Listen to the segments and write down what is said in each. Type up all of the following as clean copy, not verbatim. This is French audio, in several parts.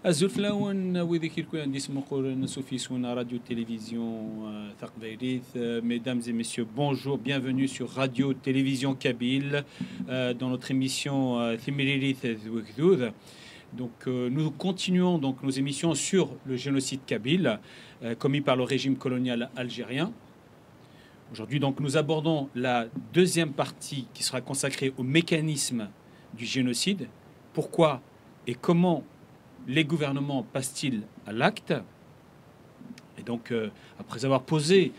الزلفلاون وذيك الكوان دي سمقور نسوفي سونا راديو télévision Thaqbayrith. Mesdames et messieurs, bonjour, bienvenue sur Radio Télévision Kabyle dans notre émission Thimiririth Zwekdoud. Donc nous continuons donc nos émissions sur le génocide kabyle commis par le régime colonial algérien. Aujourd'hui donc nous abordons la deuxième partie qui sera consacrée au mécanisme du génocide. Pourquoi et comment les gouvernements passent-ils à l'acte? Et donc, après avoir posé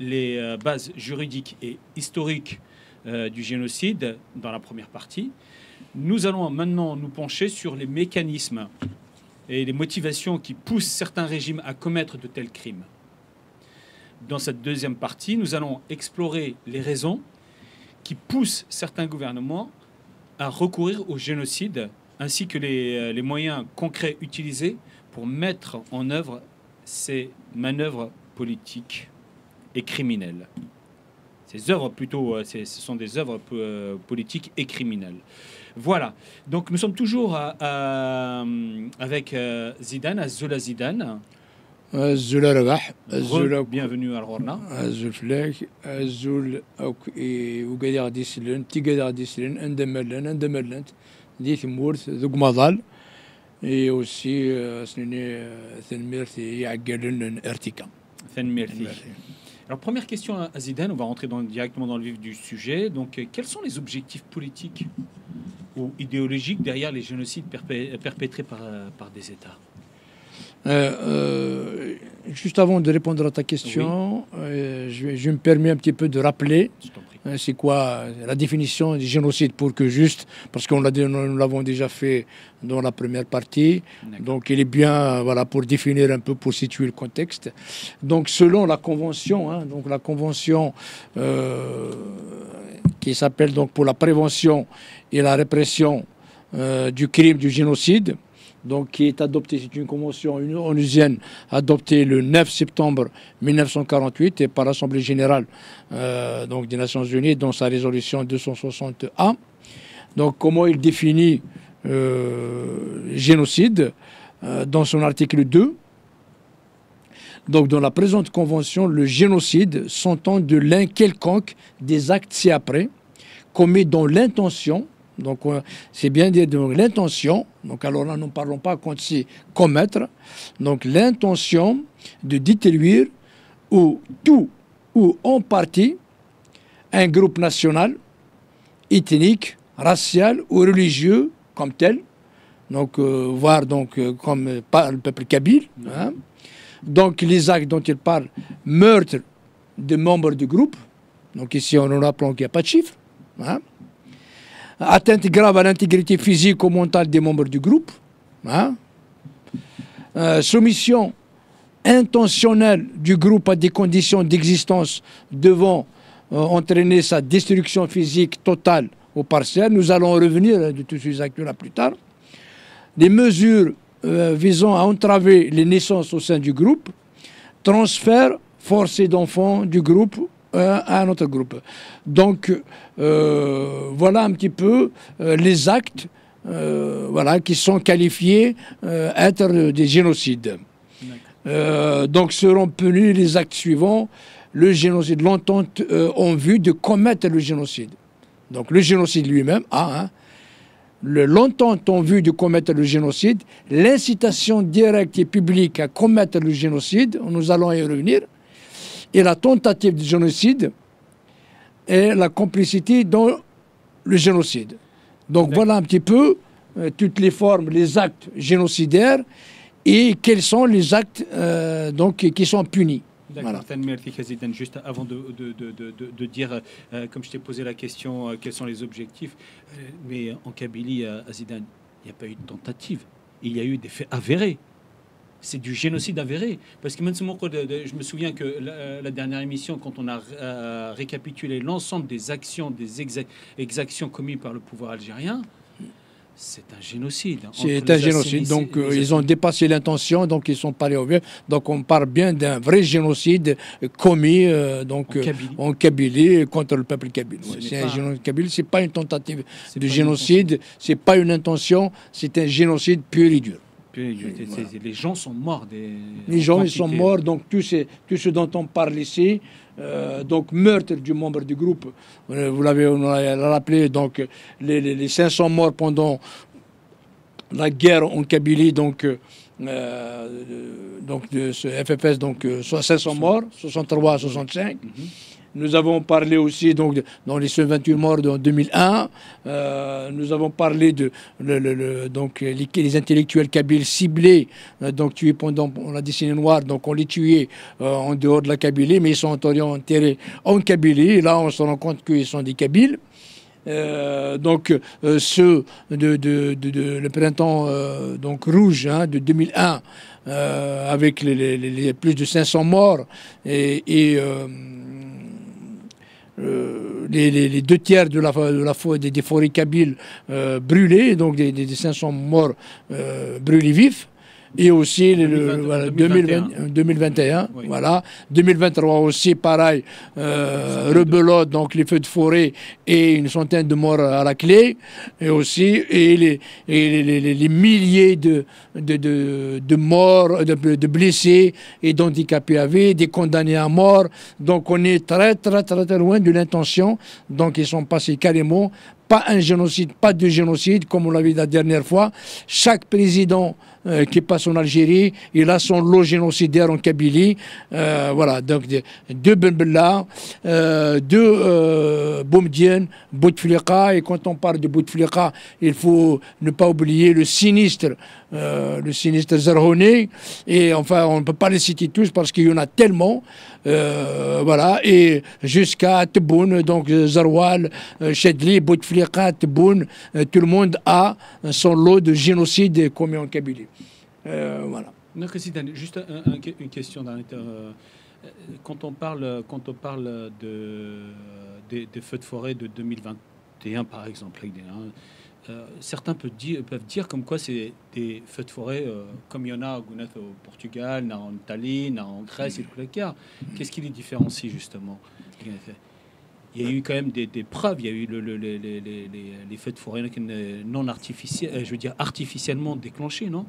les bases juridiques et historiques du génocide dans la première partie, nous allons maintenant nous pencher sur les mécanismes et les motivations qui poussent certains régimes à commettre de tels crimes. Dans cette deuxième partie, nous allons explorer les raisons qui poussent certains gouvernements à recourir au génocide ainsi que les moyens concrets utilisés pour mettre en œuvre ces manœuvres politiques et criminelles. Ces œuvres plutôt, ce sont des œuvres politiques et criminelles. Voilà, donc nous sommes toujours avec Zidane, Azzoula Zidane. Azzoula Rabah, Azzoula. Bienvenue à Rorna. Azzoul Flek, Azzoul Ougadir Dislen, Tigadar Dislen, Andamerland. ديث مورث ذوق مظل et aussi سنني ثنميرثي يعقلن ارتكا ثنميرثي. Alors première question à Zidane, on va rentrer directement dans le vif du sujet. Donc quels sont les objectifs politiques ou idéologiques derrière les génocides perpétrés par des États? Juste avant de répondre à ta question, oui. je me permets un petit peu de rappeler c'est quoi la définition du génocide pour que juste, parce qu'on nous l'avons déjà fait dans la première partie, donc il est bien voilà, pour définir un peu, pour situer le contexte. Donc selon la convention, donc la convention qui s'appelle donc pour la prévention et la répression du crime du génocide, donc qui est adoptée, c'est une convention onusienne adoptée le 9 septembre 1948 et par l'Assemblée générale donc des Nations Unies dans sa résolution 260A. Donc comment il définit génocide dans son article 2. Donc dans la présente convention, le génocide s'entend de l'un quelconque des actes ci-après commis dans l'intention. Donc, c'est bien dire l'intention. Donc, alors là, nous ne parlons pas quand c'est commettre. Donc, l'intention de détruire ou tout ou en partie un groupe national, ethnique, racial ou religieux comme tel. Donc, voire donc comme le peuple kabyle. Hein. Donc, les actes dont il parle, meurtre de membres du groupe. Donc, ici, on nous rappelle qu'il n'y a pas de chiffre. Hein. Atteinte grave à l'intégrité physique ou mentale des membres du groupe, hein? Soumission intentionnelle du groupe à des conditions d'existence devant entraîner sa destruction physique totale ou partielle. Nous allons revenir de tous ces actes-là plus tard. Des mesures visant à entraver les naissances au sein du groupe, transfert forcé d'enfants du groupe à un autre groupe. Donc, voilà un petit peu les actes voilà, qui sont qualifiés être des génocides. Donc, seront punis les actes suivants. Le génocide, l'entente en vue de commettre le génocide. Donc, le génocide lui-même a l'entente en vue de commettre le génocide, l'incitation directe et publique à commettre le génocide, nous allons y revenir, et la tentative de génocide et la complicité dans le génocide. Donc voilà un petit peu toutes les formes, les actes génocidaires et quels sont les actes donc, qui sont punis. D'accord. Voilà. Juste avant de dire, comme je t'ai posé la question, quels sont les objectifs, mais en Kabylie, à Zidane, il n'y a pas eu de tentative, il y a eu des faits avérés. C'est du génocide avéré. Parce que je me souviens que la dernière émission, quand on a récapitulé l'ensemble des actions, des exactions commises par le pouvoir algérien, c'est un génocide. C'est un génocide. Donc, ils ont dépassé l'intention, donc ils sont pas allés au bien. Donc, on parle bien d'un vrai génocide commis en Kabylie contre le peuple kabyle. C'est un génocide kabyle. C'est pas une tentative de génocide. C'est pas une intention. C'est un génocide pur et dur. Les gens sont morts. Les gens ils sont morts, donc tout ce dont on parle ici, donc meurtre du membre du groupe, vous l'avez rappelé, donc les 500 morts pendant la guerre en Kabylie, donc de ce FFS, donc soit 500 morts, 63 à 65. Nous avons parlé aussi donc dans les 28 morts en 2001. Nous avons parlé de donc les intellectuels kabyles ciblés, donc tués pendant la décennie noire. Donc on les tuait en dehors de la Kabylie, mais ils sont enterrés en Kabylie. Et là, on se rend compte qu'ils sont des Kabyles. Donc ceux le printemps donc rouge de 2001 avec les plus de 500 morts et les 2 tiers des forêts kabyles brûlées, donc des 500 morts brûlés vifs. Et aussi 2021, oui. Voilà. 2023 aussi, pareil, rebelote, donc les feux de forêt et une centaine de morts à la clé. Et aussi, les milliers de morts, de blessés et d'handicapés avec, des condamnés à mort. Donc on est très, très, très, très loin de l'intention. Donc ils sont passés carrément. Pas un génocide, pas de génocide, comme on l'a vu la dernière fois. Chaque président qui passe en Algérie, il a son lot génocidaire en Kabylie. Voilà, donc 2 Ben Bella, 2 Boumediene, Bouteflika. Et quand on parle de Bouteflika, il faut ne pas oublier le sinistre Zerhouni. Et enfin, on ne peut pas les citer tous parce qu'il y en a tellement. Voilà, et jusqu'à Tebboune, donc Zarwal, Chedli, Bouteflika, Tebboune, tout le monde a son lot de génocide commis en Kabylie. Voilà. Juste une question. Quand on parle des feux de forêt de 2021, par exemple, certains peuvent dire comme quoi c'est des feux de forêt comme il y en a au Portugal, en Italie, en Grèce et tout le cas. Qu'est-ce qui les différencie justement? Il y a eu quand même des preuves. Il y a eu les feux de forêt non artificiels, je veux dire artificiellement déclenchés, non?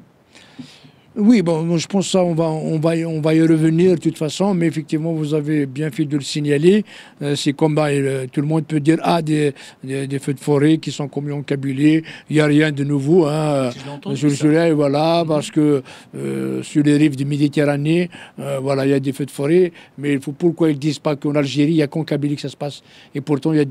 Oui, bon, je pense que ça, on va y revenir de toute façon, mais effectivement, vous avez bien fait de le signaler. C'est comme tout le monde peut dire, des feux de forêt qui sont commis en Kabylie, il n'y a rien de nouveau. Sur le soleil, voilà, parce que sur les rives de Méditerranée, voilà, il y a des feux de forêt, mais pourquoi ils ne disent pas qu'en Algérie, il n'y a qu'en Kabylie que ça se passe? Et pourtant, il y a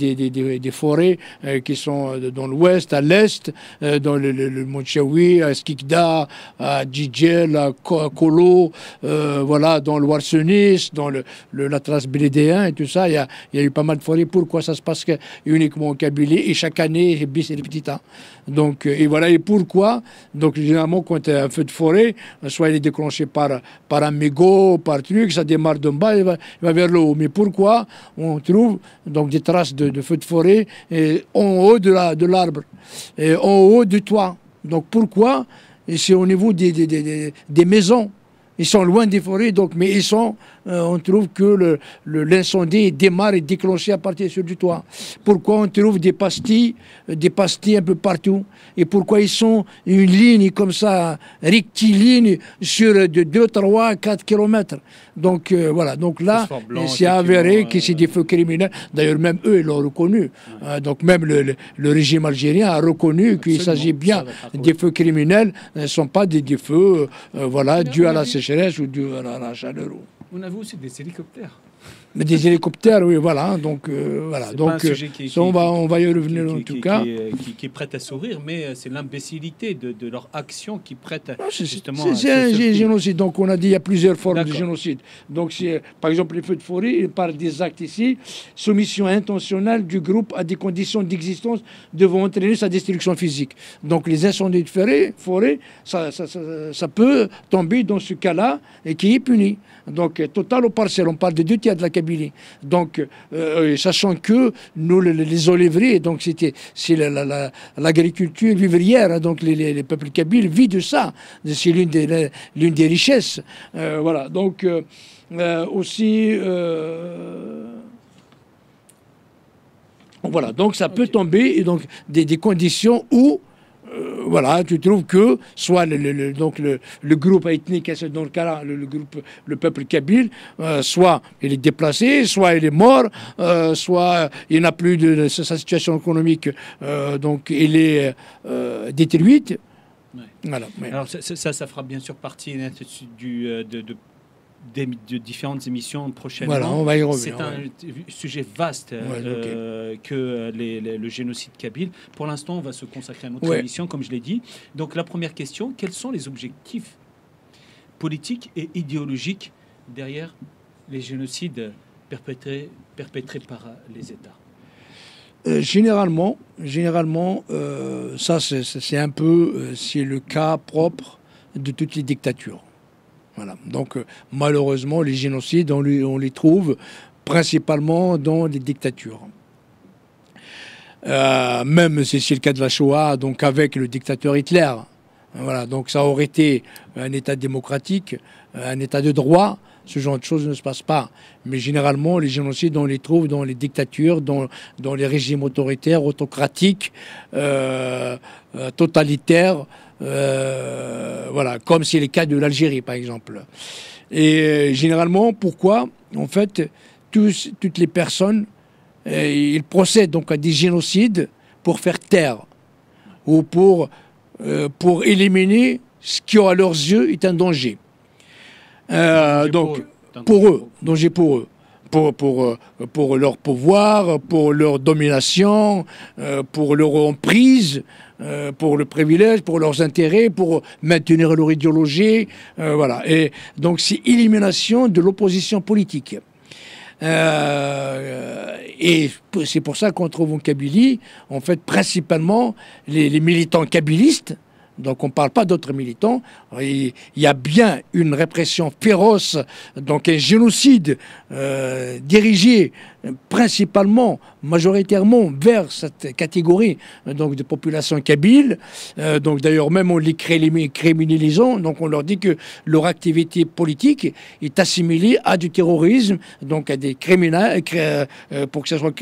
des forêts qui sont dans l'ouest, à l'est, dans le Montchaoui, à Skikda, à Djidjel, à Kolo, voilà, dans le Warsenis, dans l'Atlas Bélédéen et tout ça, il y a eu pas mal de forêts. Pourquoi ça se passe uniquement en Kabylie et chaque année, c'est bis et repetita. Donc, et voilà, et pourquoi? Donc, généralement, quand il y a un feu de forêt, soit il est déclenché par un mégot, par truc, ça démarre d'en bas, il va vers le haut. Mais pourquoi on trouve donc des traces de feu de forêt en haut de l'arbre, en haut du toit? Donc, pourquoi? Et c'est au niveau des maisons. Ils sont loin des forêts, donc, mais ils sont, on trouve que l'incendie démarre et déclenché à partir du toit. Pourquoi on trouve des pastilles un peu partout? Et pourquoi ils sont une ligne comme ça, rectiligne, sur de 2, 3, 4 kilomètres? Donc voilà, donc là, c'est avéré que c'est des feux criminels. D'ailleurs, même eux, ils l'ont reconnu. Donc même le régime algérien a reconnu qu'il s'agit bien des feux criminels. Ce ne sont pas des feux, voilà, dus à la sécheresse ou dus à la chaleur. On a vu aussi des hélicoptères. Mais des hélicoptères, oui, voilà. Donc, voilà. Donc, on va y revenir en tout cas. Qui est prête à sourire, mais c'est l'imbécilité de leur action qui prête justement. C'est un génocide. Donc, on a dit il y a plusieurs formes de génocide. Donc, par exemple, les feux de forêt, ils parlent des actes ici. Soumission intentionnelle du groupe à des conditions d'existence devant entraîner sa destruction physique. Donc, les incendies de forêt, ça peut tomber dans ce cas-là et qui est puni. Donc, total ou partiel, on parle de 2 tiers de la Kabylie. Donc, sachant que nous, les oliviers, donc c'est l'agriculture vivrière, hein, donc les peuples kabyles vivent de ça. C'est l'une des richesses. Voilà. Donc, aussi, voilà. Donc, ça peut tomber, et donc des conditions où voilà, tu trouves que soit le groupe ethnique, dans le cas-là, le peuple kabyle, soit il est déplacé, soit il est mort, soit il n'a plus de sa situation économique, donc il est détruite. Ouais. Voilà. Alors ça fera bien sûr partie de différentes émissions prochainement. Voilà, on va y revenir. C'est un sujet vaste que le génocide kabyle. Pour l'instant, on va se consacrer à notre émission, comme je l'ai dit. Donc la première question, quels sont les objectifs politiques et idéologiques derrière les génocides perpétrés par les États? Généralement, ça c'est un peu c'est le cas propre de toutes les dictatures. Voilà. Donc malheureusement, les génocides, on les trouve principalement dans les dictatures. Même c'est le cas de la Shoah, donc avec le dictateur Hitler. Voilà. Donc ça aurait été un État démocratique, un État de droit. Ce genre de choses ne se passe pas. Mais généralement, les génocides, on les trouve dans les dictatures, dans les régimes autoritaires, autocratiques, totalitaires, voilà, comme c'est le cas de l'Algérie, par exemple. Et généralement, pourquoi? En fait, toutes les personnes, ils procèdent donc à des génocides pour faire taire ou pour éliminer ce qui, à leurs yeux, est un danger. Donc, pour eux, danger pour eux, pour leur pouvoir, pour leur domination, pour leur emprise, pour le privilège, pour leurs intérêts, pour maintenir leur idéologie, voilà. Et donc, c'est élimination de l'opposition politique. Et c'est pour ça qu'on trouve en Kabylie, en fait, principalement les militants kabylistes. Donc on ne parle pas d'autres militants. Il y a bien une répression féroce, donc un génocide dirigé principalement, majoritairement vers cette catégorie donc de population kabyle. Donc d'ailleurs même on les criminalisant, donc on leur dit que leur activité politique est assimilée à du terrorisme, donc à des criminels, pour que ça soit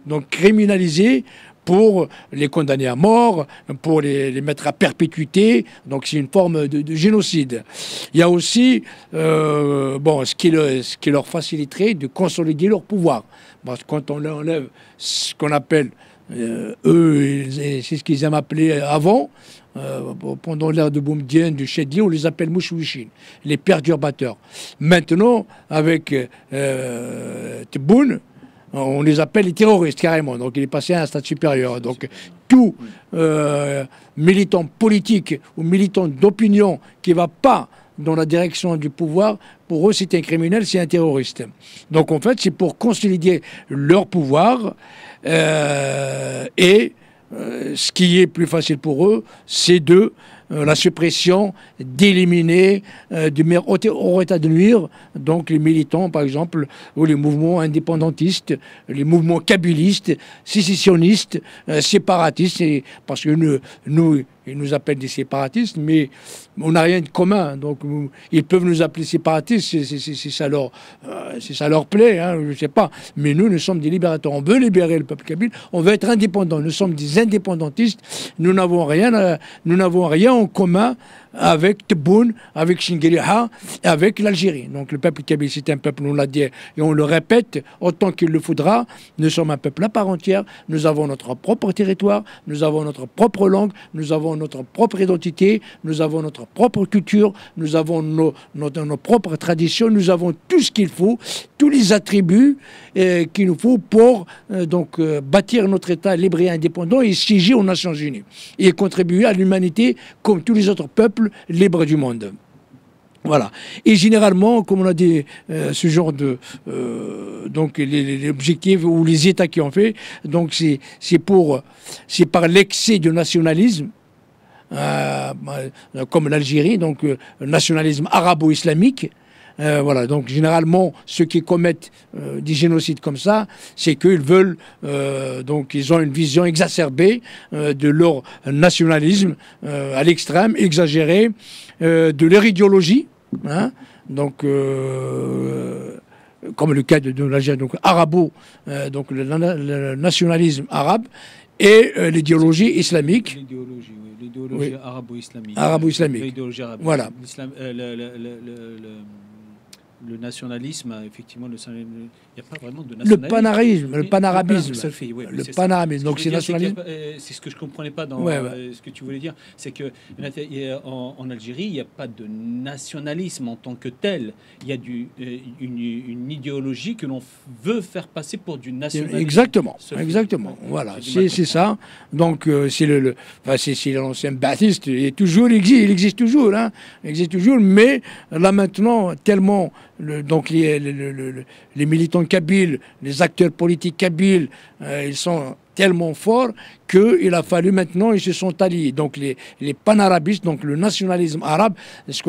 donc criminalisé, pour les condamner à mort, pour les mettre à perpétuité. Donc c'est une forme de génocide. Il y a aussi ce qui leur faciliterait de consolider leur pouvoir. Parce que quand on enlève ce qu'on appelle, eux, c'est ce qu'ils aiment appeler avant, pendant l'ère de Boumedienne, du Chedli, on les appelle mouchouichin, les perturbateurs. Maintenant, avec Tebboune, on les appelle les terroristes, carrément. Donc, il est passé à un stade supérieur. Donc, tout militant politique ou militant d'opinion qui ne va pas dans la direction du pouvoir, pour eux, c'est un criminel, c'est un terroriste. Donc, en fait, c'est pour consolider leur pouvoir. Et ce qui est plus facile pour eux, c'est de la suppression, d'éliminer, de mettre au état de nuire, donc les militants, par exemple, ou les mouvements indépendantistes, les mouvements kabylistes, sécessionnistes, séparatistes, parce que nous, ils nous appellent des séparatistes, mais on n'a rien de commun. Donc, ils peuvent nous appeler séparatistes si ça leur plaît, hein, je ne sais pas. Mais nous sommes des libérateurs. On veut libérer le peuple kabyle. On veut être indépendants. Nous sommes des indépendantistes. Nous n'avons rien en commun avec Tebboune, avec Chinguiriha, avec l'Algérie. Donc le peuple kabyle, c'est un peuple, on l'a dit, et on le répète autant qu'il le faudra, nous sommes un peuple à part entière, nous avons notre propre territoire, nous avons notre propre langue, nous avons notre propre identité, nous avons notre propre culture, nous avons nos propres traditions, nous avons tout ce qu'il faut, tous les attributs qu'il nous faut pour bâtir notre État libre et indépendant et siéger aux Nations Unies et contribuer à l'humanité comme tous les autres peuples libres du monde. Voilà. Et généralement, comme on a dit, ce genre de donc les objectifs ou les États qui ont fait, donc c'est par l'excès de nationalisme. Comme l'Algérie, donc nationalisme arabo-islamique. Voilà, donc généralement, ceux qui commettent des génocides comme ça, c'est qu'ils veulent, donc ils ont une vision exacerbée de leur nationalisme à l'extrême, exagéré, de leur idéologie, hein, donc comme le cas de l'Algérie, donc arabo, donc le nationalisme arabe, et l'idéologie islamique. L'idéologie, oui. L'idéologie arabo-islamique. Arabo-islamique. L'idéologie arabe. Voilà. Le nationalisme, effectivement, il n'y a pas vraiment de nationalisme. Le panarabisme. Oui, le panarabisme. Donc c'est nationalisme. C'est ce que je ne comprenais pas dans ce que tu voulais dire. C'est qu'en Algérie, il n'y a pas de nationalisme en tant que tel. Il y a une idéologie que l'on veut faire passer pour du nationalisme. Exactement. Exactement. Voilà. C'est ça. Donc c'est l'ancien baptiste. Il existe toujours. Hein. Il existe toujours. Mais là maintenant, tellement... Donc les militants kabyles, les acteurs politiques kabyles, ils sont tellement forts qu'il a fallu maintenant, ils se sont alliés. Donc les panarabistes, donc le nationalisme arabe, ce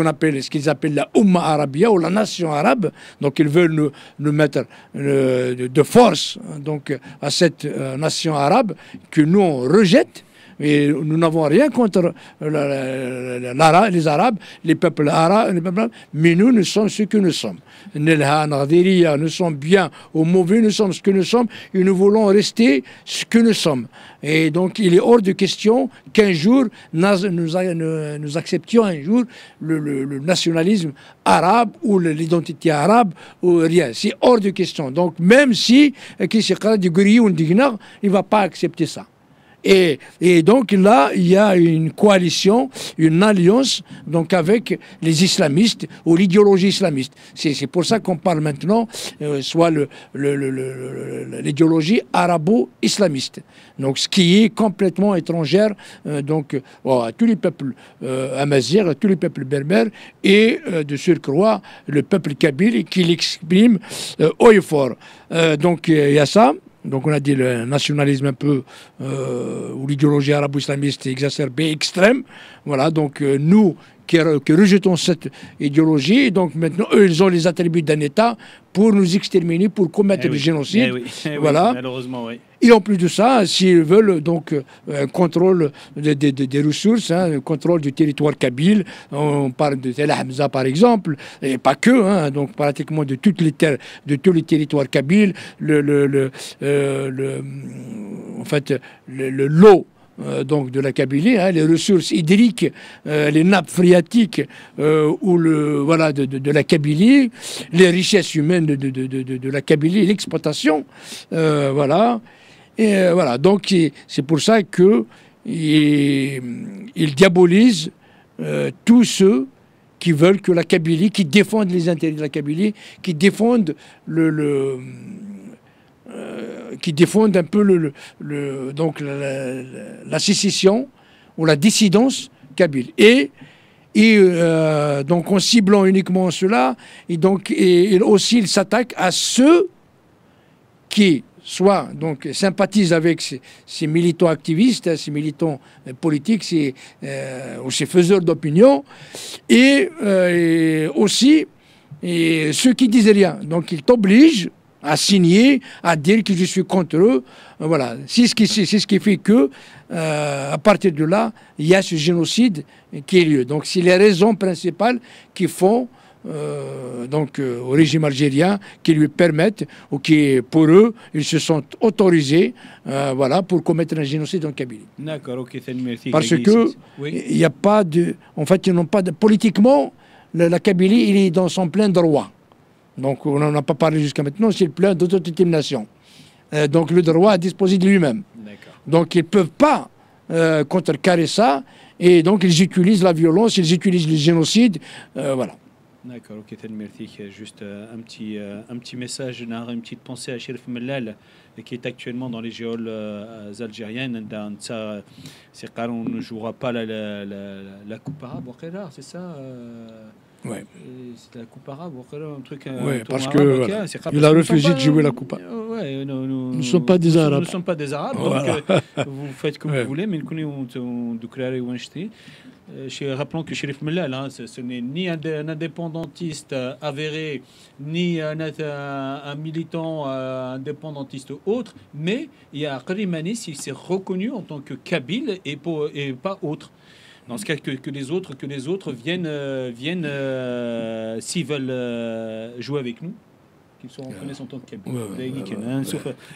qu'ils appellent la Umma Arabia ou la nation arabe, donc ils veulent nous mettre de force donc, à cette nation arabe que nous on rejette. Et nous n'avons rien contre les Arabes, les peuples arabes, mais nous sommes ce que nous sommes. Nous sommes bien ou mauvais, nous sommes ce que nous sommes et nous voulons rester ce que nous sommes. Et donc il est hors de question qu'un jour nous acceptions un jour le nationalisme arabe ou l'identité arabe ou rien. C'est hors de question. Donc même si il ne va pas accepter ça. Et donc là, il y a une coalition, une alliance donc avec les islamistes ou l'idéologie islamiste. C'est pour ça qu'on parle maintenant soit l'idéologie arabo-islamiste. Donc ce qui est complètement étrangère donc à tous les peuples amazirs, à tous les peuples berbères et de surcroît le peuple kabyle qui l'exprime haut et fort. Donc il y a ça. Donc on a dit le nationalisme un peu ou l'idéologie arabo-islamiste exacerbée, extrême. Voilà, donc nous qui rejetons cette idéologie, donc maintenant eux ils ont les attributs d'un État pour nous exterminer, pour commettre le génocide. Voilà. Oui, malheureusement, oui. Et en plus de ça, s'ils veulent donc un contrôle des ressources, un contrôle du territoire kabyle, on parle de Tel Hamza par exemple, et pas que, donc pratiquement de toutes les terres, de tous les territoires kabyles, en fait, le lot donc de la Kabylie, les ressources hydriques, les nappes phréatiques ou de la Kabylie, les richesses humaines de la Kabylie, l'exploitation, voilà. Et voilà, donc c'est pour ça que il diabolise tous ceux qui veulent que la Kabylie, qui défendent les intérêts de la Kabylie, qui défendent qui défendent un peu donc la sécession ou la dissidence kabyle. Et donc en ciblant uniquement cela, et donc aussi il s'attaque à ceux qui soit donc sympathisent avec ces militants activistes, ces militants politiques, ou ces faiseurs d'opinion, et aussi ceux qui disent rien. Donc ils t'obligent à signer, à dire que je suis contre eux. Voilà. C'est ce qui fait que, à partir de là, il y a ce génocide qui a lieu. Donc, c'est les raisons principales qui font au régime algérien, qui lui permettent, ou qui, pour eux, ils se sont autorisés, voilà, pour commettre un génocide en Kabylie. D'accord, ok, merci. Parce que il n'y a pas de, en fait, ils n'ont pas de, politiquement, la Kabylie, il est dans son plein droit. Donc, on n'en a pas parlé jusqu'à maintenant, c'est le plein d'autodétermination. Donc, le droit à disposer de lui-même. Donc, ils ne peuvent pas contrecarrer ça, et donc, ils utilisent la violence, ils utilisent le génocide, voilà. D'accord, ok, merci. Juste un petit message, une petite pensée à Cherif Mellal, qui est actuellement dans les géoles algériennes. On ne jouera pas la Coupe arabe, c'est ça Ouais. C'est la Coupe arabe, un truc. Oui, parce qu'il a refusé de jouer la Coupe. Ouais, nous ne sommes pas des Arabes. Nous ne sommes pas des Arabes, voilà. Donc vous faites comme vous voulez, mais nous connaissons rappelons que Cherif Mellal, ce n'est ni un indépendantiste avéré, ni un militant indépendantiste autre, mais il y a Karimani, il s'est reconnu en tant que kabyle et pas autre. Dans ce cas que les autres viennent s'ils veulent jouer avec nous, qu'ils sont reconnaissent en tant que Kabyles.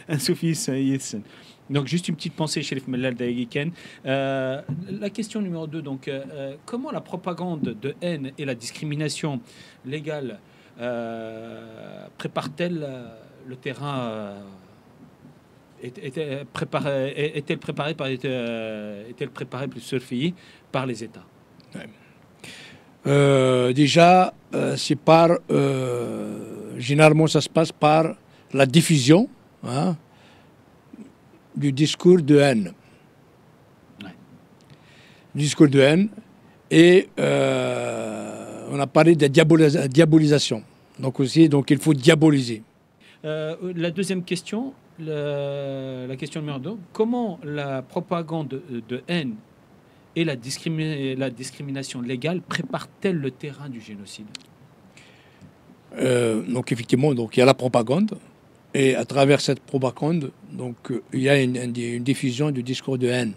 Un soufis Yitsen. Donc, juste une petite pensée, Chérif Mellal Daïgiken. La question numéro 2, donc, comment la propagande de haine et la discrimination légale prépare-t-elle le terrain est-elle préparée plus surveillée par les États? Déjà, c'est généralement ça se passe par la diffusion du discours de haine. Ouais. Discours de haine. Et on a parlé de diabolisation. Donc aussi, il faut diaboliser. La deuxième question, la question numéro 2, comment la propagande de haine et la discrimination légale prépare-t-elle le terrain du génocide? Donc effectivement, il y a la propagande, et à travers cette propagande, il y a une diffusion du discours de haine.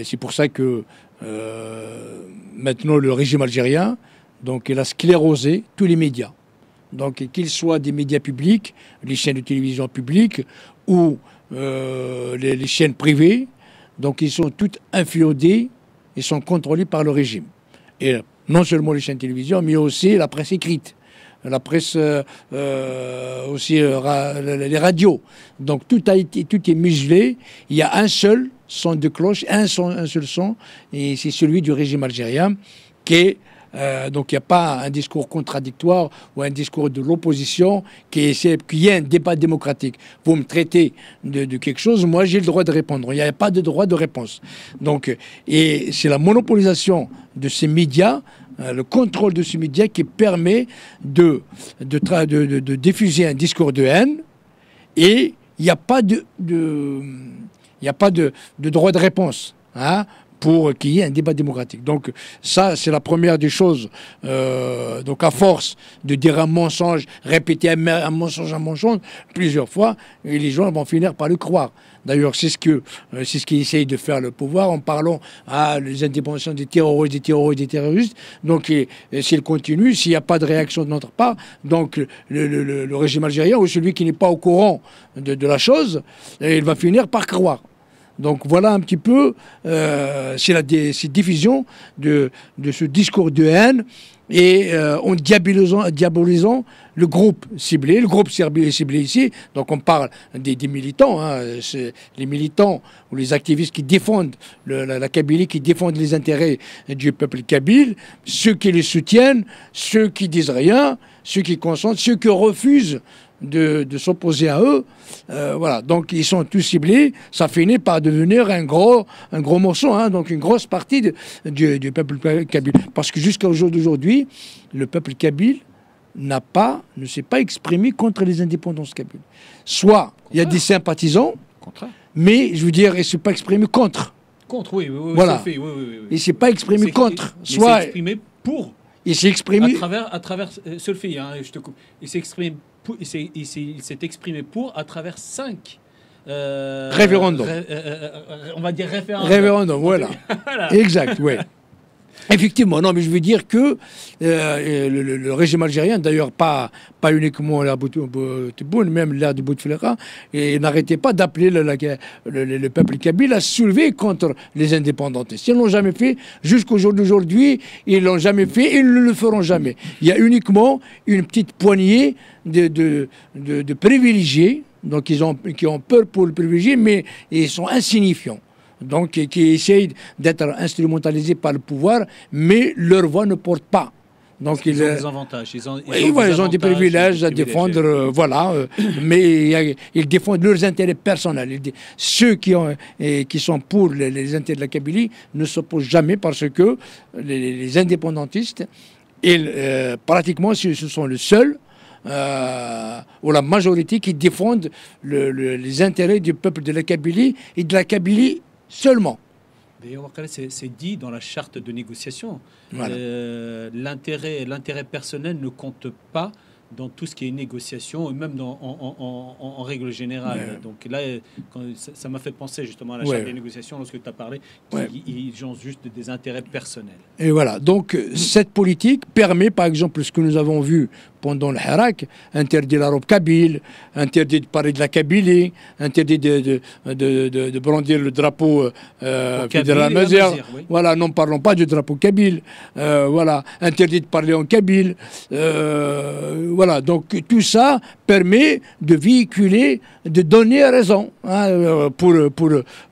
C'est pour ça que maintenant le régime algérien, il a sclérosé tous les médias. Donc qu'ils soient des médias publics, les chaînes de télévision publiques ou les chaînes privées, donc ils sont toutes inféodées, ils sont contrôlés par le régime. Et non seulement les chaînes de télévision, mais aussi la presse écrite, la presse aussi les radios. Donc tout est muselé. Il y a un seul son de cloche, un seul son, et c'est celui du régime algérien qui est donc il n'y a pas un discours contradictoire ou un discours de l'opposition qu'il y ait un débat démocratique. Vous me traitez de quelque chose, moi j'ai le droit de répondre. Il n'y a pas de droit de réponse. Et c'est la monopolisation de ces médias, le contrôle de ces médias qui permet de diffuser un discours de haine, et il n'y a pas de droit de réponse. Pour qu'il y ait un débat démocratique. Donc ça, c'est la première des choses. Donc à force de dire un mensonge, répéter un mensonge plusieurs fois, et les gens vont finir par le croire. D'ailleurs, c'est ce qu'ils essayent de faire le pouvoir en parlant les indépendances des terroristes. Donc s'il continue, s'il n'y a pas de réaction de notre part, donc le régime algérien ou celui qui n'est pas au courant de la chose, il va finir par croire. Donc voilà un petit peu, c'est diffusion de ce discours de haine, et en diabolisant le groupe ciblé. Le groupe ciblé ici, donc on parle des militants, les militants ou les activistes qui défendent la Kabylie, qui défendent les intérêts du peuple kabyle, ceux qui les soutiennent, ceux qui disent rien, ceux qui consentent, ceux qui refusent de s'opposer à eux. Voilà, donc ils sont tous ciblés. Ça finit par devenir un gros morceau, donc une grosse partie du peuple kabyle. Parce que jusqu'au jour d'aujourd'hui, le peuple kabyle ne s'est pas exprimé contre les indépendances kabyles. Soit il y a des sympathisants, mais je veux dire, il ne s'est pas exprimé contre. Contre, oui. Voilà. Oui. Il ne s'est pas exprimé contre. Soit il s'est exprimé pour. Il s'est exprimé à travers Solfi, je te coupe. Il s'est exprimé pour à travers 5 référendums. On va dire référendums. Référendums, voilà. Exact, oui. Effectivement, non, mais je veux dire que le régime algérien, d'ailleurs pas uniquement l'air Bouteboune, même l'air de Bouteflika, n'arrêtait pas d'appeler le peuple kabyle à se soulever contre les indépendantistes. Ils ne l'ont jamais fait. Jusqu'au jour d'aujourd'hui, ils ne l'ont jamais fait et ils ne le feront jamais. Il y a uniquement une petite poignée de privilégiés, donc qui ont peur pour le privilégié, mais ils sont insignifiants. Donc qui essayent d'être instrumentalisés par le pouvoir, mais leur voix ne porte pas. Donc ils ont des avantages. Ils ont des privilèges à défendre, mais ils défendent leurs intérêts personnels. Ceux qui sont pour les intérêts de la Kabylie ne s'opposent jamais, parce que les indépendantistes, pratiquement, ce sont les seuls ou la majorité qui défendent les intérêts du peuple de la Kabylie et de la Kabylie seulement. D'ailleurs, c'est dit dans la charte de négociation. Voilà. L'intérêt personnel ne compte pas dans tout ce qui est négociation, et même en règle générale. Ouais. Donc là, ça m'a fait penser justement à la Ouais. charte des négociations lorsque tu as parlé, Ouais. ils ont juste des intérêts personnels. Et voilà, donc cette politique permet, par exemple, ce que nous avons vu pendant le Hirak, interdit la robe kabyle, interdit de parler de la Kabylie, interdit de brandir le drapeau fédéral Mazir. Oui. Voilà, n'en parlons pas du drapeau kabyle. Voilà, interdit de parler en kabyle. Voilà, donc tout ça permet de véhiculer, de donner raison pour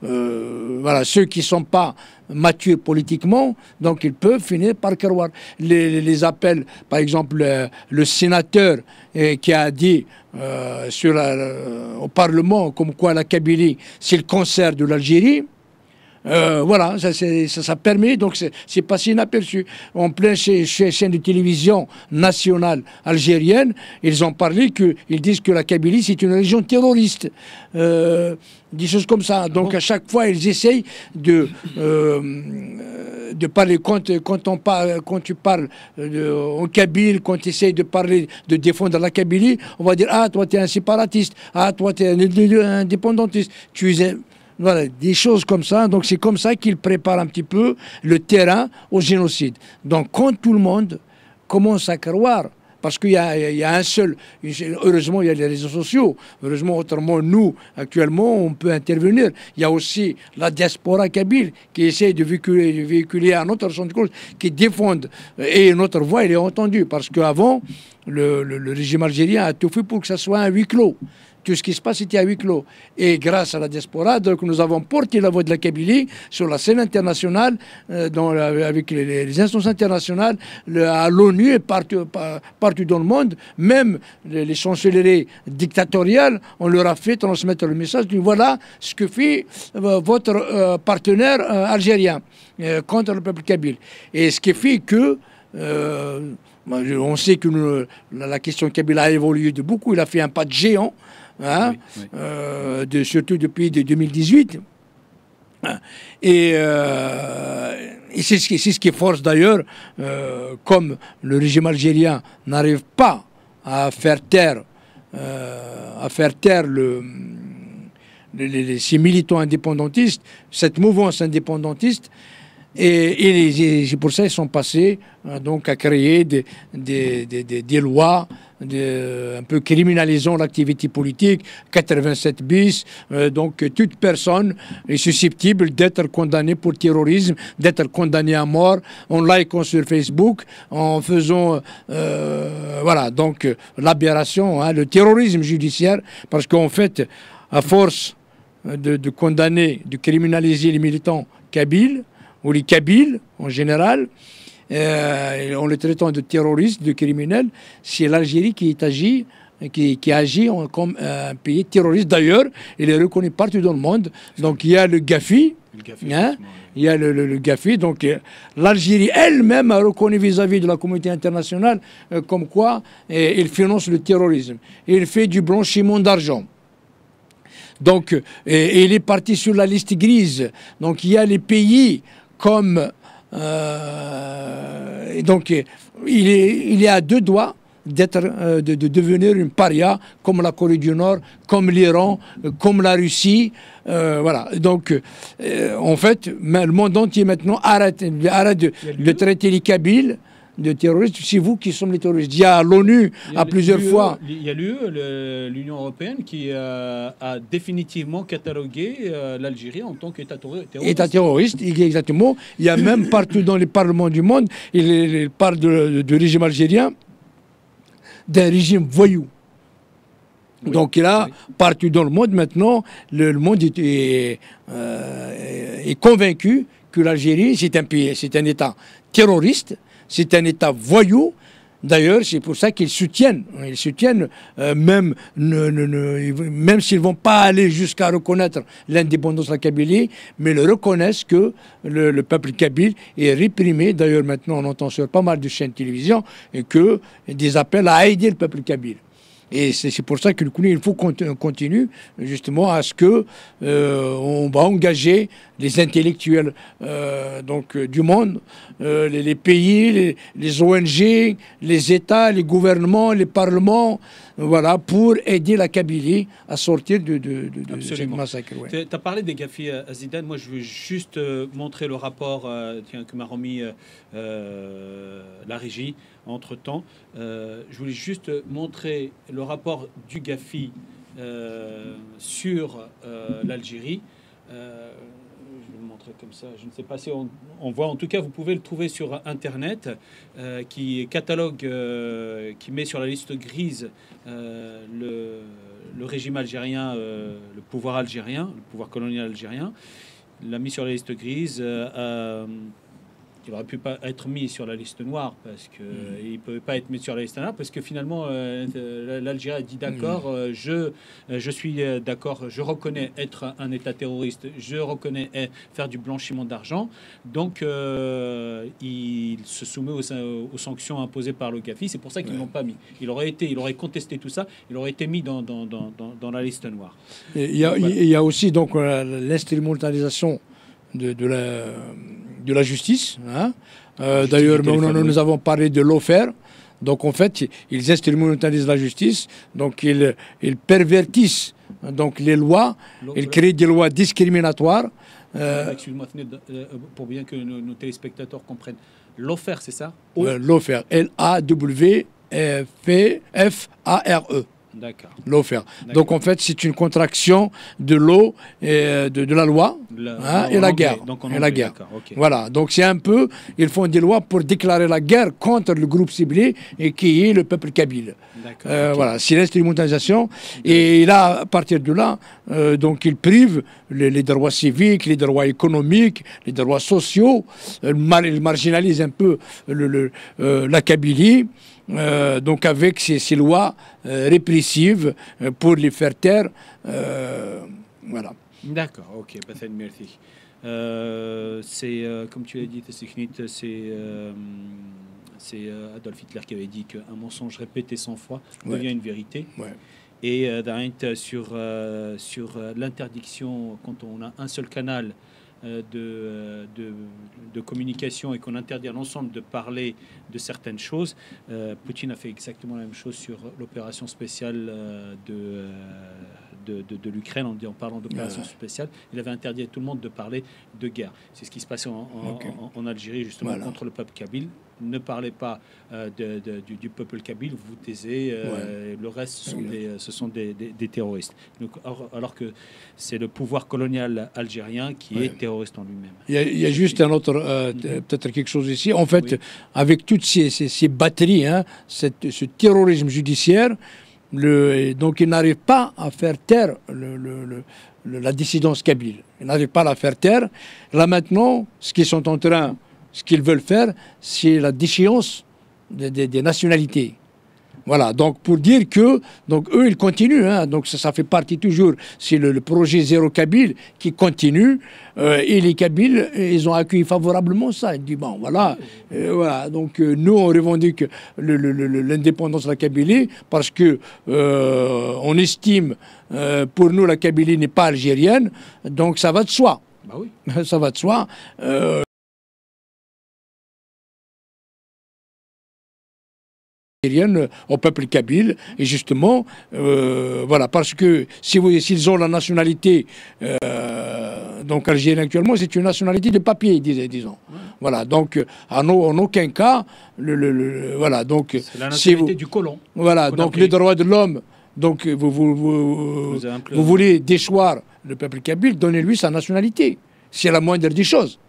voilà, ceux qui ne sont pas matures politiquement, donc ils peuvent finir par croire. Les appels, par exemple, le sénateur qui a dit au Parlement comme quoi la Kabylie, c'est le cancer de l'Algérie. Voilà, ça permet, donc c'est passé inaperçu. En plein chaîne de télévision nationale algérienne, ils ont parlé ils disent que la Kabylie c'est une région terroriste. Des choses comme ça. Donc à chaque fois, ils essayent de parler, quand tu parles en Kabyle, quand tu essayes de parler, de défendre la Kabylie, on va dire, ah, toi, tu es un séparatiste, ah, toi, tu es un indépendantiste, voilà, des choses comme ça. Donc c'est comme ça qu'ils préparent un petit peu le terrain au génocide. Donc quand tout le monde commence à croire, parce qu'il y a un seul, heureusement il y a les réseaux sociaux, heureusement autrement nous actuellement on peut intervenir. Il y a aussi la diaspora kabyle qui essaie de véhiculer un autre son de cause, qui défendent, et notre voix elle est entendue, parce qu'avant le régime algérien a tout fait pour que ça soit un huis clos. Tout ce qui se passe était à huis clos. Et grâce à la diaspora, donc, nous avons porté la voix de la Kabylie sur la scène internationale, avec les instances internationales, à l'ONU et partout dans le monde. Même les chancelleries dictatoriales, on leur a fait transmettre le message de voilà ce que fait votre partenaire algérien contre le peuple kabyle. Et ce qui fait que on sait que la question kabyle a évolué de beaucoup. Il a fait un pas de géant. Hein, oui. Surtout depuis 2018. Et c'est ce qui force d'ailleurs, comme le régime algérien n'arrive pas à faire taire, ces militants indépendantistes, cette mouvance indépendantiste. Et c'est pour ça qu'ils sont passés donc à créer des lois un peu criminalisant l'activité politique, 87 bis, donc toute personne est susceptible d'être condamnée pour terrorisme, d'être condamnée à mort, en likant sur Facebook, en faisant, voilà, donc l'aberration, le terrorisme judiciaire, parce qu'en fait, à force de condamner, de criminaliser les militants kabyles, ou les Kabyles en général, en les traitant de terroristes, de criminels, c'est l'Algérie qui agit comme un pays terroriste. D'ailleurs, il est reconnu partout dans le monde. Donc il y a le Gafi, il y a le Gafi. Donc l'Algérie elle-même a reconnu vis-à-vis de la communauté internationale comme quoi il finance le terrorisme. Il fait du blanchiment d'argent. Donc, il est parti sur la liste grise. Donc il y a les pays comme donc il est à deux doigts de devenir une paria comme la Corée du Nord, comme l'Iran, comme la Russie. Voilà. Donc en fait, le monde entier maintenant arrête de traiter les Kabyles de terroristes. C'est vous qui sommes les terroristes. Il y a l'ONU à plusieurs fois. Il y a l'Union européenne qui a définitivement catalogué l'Algérie en tant qu'État terroriste. État terroriste, exactement. Il y a même partout dans les parlements du monde, il parle du régime algérien, d'un régime voyou. Oui, donc là, oui. Partout dans le monde maintenant, le monde est convaincu que l'Algérie, c'est un État terroriste. C'est un État voyou. D'ailleurs, c'est pour ça qu'ils soutiennent. Ils soutiennent, même s'ils ne vont pas aller jusqu'à reconnaître l'indépendance de la Kabylie, mais ils reconnaissent que le peuple kabyle est réprimé. D'ailleurs, maintenant, on entend sur pas mal de chaînes de télévision et que des appels à aider le peuple kabyle. Et c'est pour ça qu'il faut qu'on continue justement à ce que on va engager les intellectuels du monde, les pays, les ONG, les États, les gouvernements, les parlements, voilà, pour aider la Kabylie à sortir de ce massacre. Ouais. Tu as parlé des GAFI à Zidane. Moi, je veux juste montrer le rapport que m'a remis la régie entre-temps. Je voulais juste montrer le rapport du GAFI sur l'Algérie. Je vais le montrer comme ça. Je ne sais pas si on voit. En tout cas, vous pouvez le trouver sur Internet, qui catalogue, qui met sur la liste grise le régime algérien, le pouvoir colonial algérien. Il l'a mis sur la liste grise. Il aurait pu pas être mis sur la liste noire parce que il peut pas être mis sur la liste noire parce que finalement l'Algérie a dit d'accord, je suis d'accord, je reconnais être un État terroriste, je reconnais faire du blanchiment d'argent, donc il se soumet aux sanctions imposées par le GAFI. C'est pour ça qu'ils ne l'ont pas mis. Il aurait contesté tout ça, il aurait été mis dans la liste noire. Il y a aussi donc l'instrumentalisation de la justice. Hein. D'ailleurs, nous avons parlé de l'OFER. Donc, en fait, ils instrumentalisent la justice. Donc, ils pervertissent donc, les lois. Ils créent des lois discriminatoires. Excuse-moi, pour bien que nos téléspectateurs comprennent. L'OFER, c'est ça? L'OFER. L-A-W-F-A-R-E. D'accord. L'OFER. Donc en fait, c'est une contraction de l'eau et de la loi et la guerre. Okay. Voilà. Donc c'est un peu, ils font des lois pour déclarer la guerre contre le groupe ciblé et qui est le peuple kabyle. Voilà, c'est l'instrumentalisation. Et là, à partir de là, donc ils privent les droits civiques, les droits économiques, les droits sociaux. Ils marginalisent un peu la Kabylie. Donc avec ces lois répressives pour les faire taire, voilà. D'accord, ok, merci. C'est comme tu l'as dit, c'est Adolf Hitler qui avait dit qu'un mensonge répété 100 fois devient une vérité. Ouais. Et sur l'interdiction, quand on a un seul canal de communication et qu'on interdit à l'ensemble de parler de certaines choses. Poutine a fait exactement la même chose sur l'opération spéciale de l'Ukraine en parlant d'opération spéciale. Il avait interdit à tout le monde de parler de guerre. C'est ce qui se passait en Algérie justement contre le peuple kabyle. Ne parlez pas du peuple kabyle, vous vous taisez, le reste ce sont des terroristes. Donc, alors que c'est le pouvoir colonial algérien qui est terroriste en lui-même. Il y a juste un autre, peut-être quelque chose ici. En fait, avec toutes ces batteries, ce terrorisme judiciaire, donc il n'arrive pas à faire taire la dissidence kabyle. Il n'arrive pas à la faire taire. Là maintenant, ce qu'ils veulent faire, c'est la déchéance des nationalités. Voilà, donc pour dire que, donc eux, ils continuent, donc ça fait partie toujours, c'est le projet Zéro Kabyle qui continue, et les Kabyles, ils ont accueilli favorablement ça. Ils disent, bon, voilà, donc nous, on revendique l'indépendance de la Kabylie parce que on estime, pour nous, la Kabylie n'est pas algérienne, donc ça va de soi. Bah oui. Ça va de soi. Au peuple kabyle, et justement, voilà, parce que s'ils ont la nationalité donc algérienne actuellement, c'est une nationalité de papier, disons. Voilà, donc en aucun cas, voilà, donc c'est la nationalité du colon. Voilà, donc les droits de l'homme, donc vous voulez déchoir le peuple kabyle, donnez-lui sa nationalité. C'est la moindre des choses.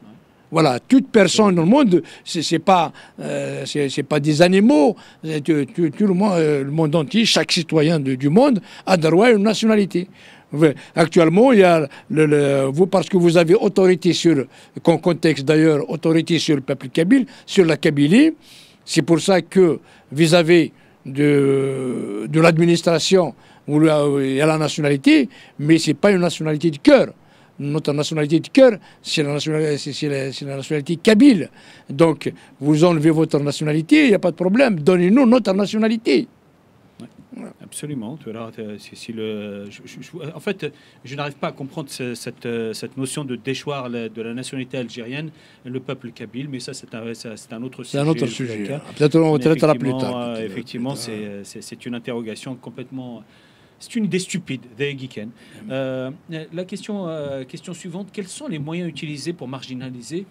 Voilà, toute personne dans le monde, c'est pas des animaux. Tout le monde entier, chaque citoyen du monde a droit à une nationalité. Actuellement, il y a parce que vous avez autorité sur, contexte d'ailleurs, autorité sur le peuple kabyle, sur la Kabylie. C'est pour ça que vis-à-vis de l'administration, il y a la nationalité, mais c'est pas une nationalité du cœur. Notre nationalité de cœur, c'est la nationalité kabyle. Donc, vous enlevez votre nationalité, il n'y a pas de problème. Donnez-nous notre nationalité. Absolument. En fait, je n'arrive pas à comprendre cette notion de déchoir de la nationalité algérienne le peuple kabyle, mais ça, c'est un autre sujet. C'est un autre sujet. Peut-être on traitera plus tard. Effectivement, c'est une interrogation complètement... C'est une idée stupide. La question suivante, quels sont les moyens utilisés pour marginaliser,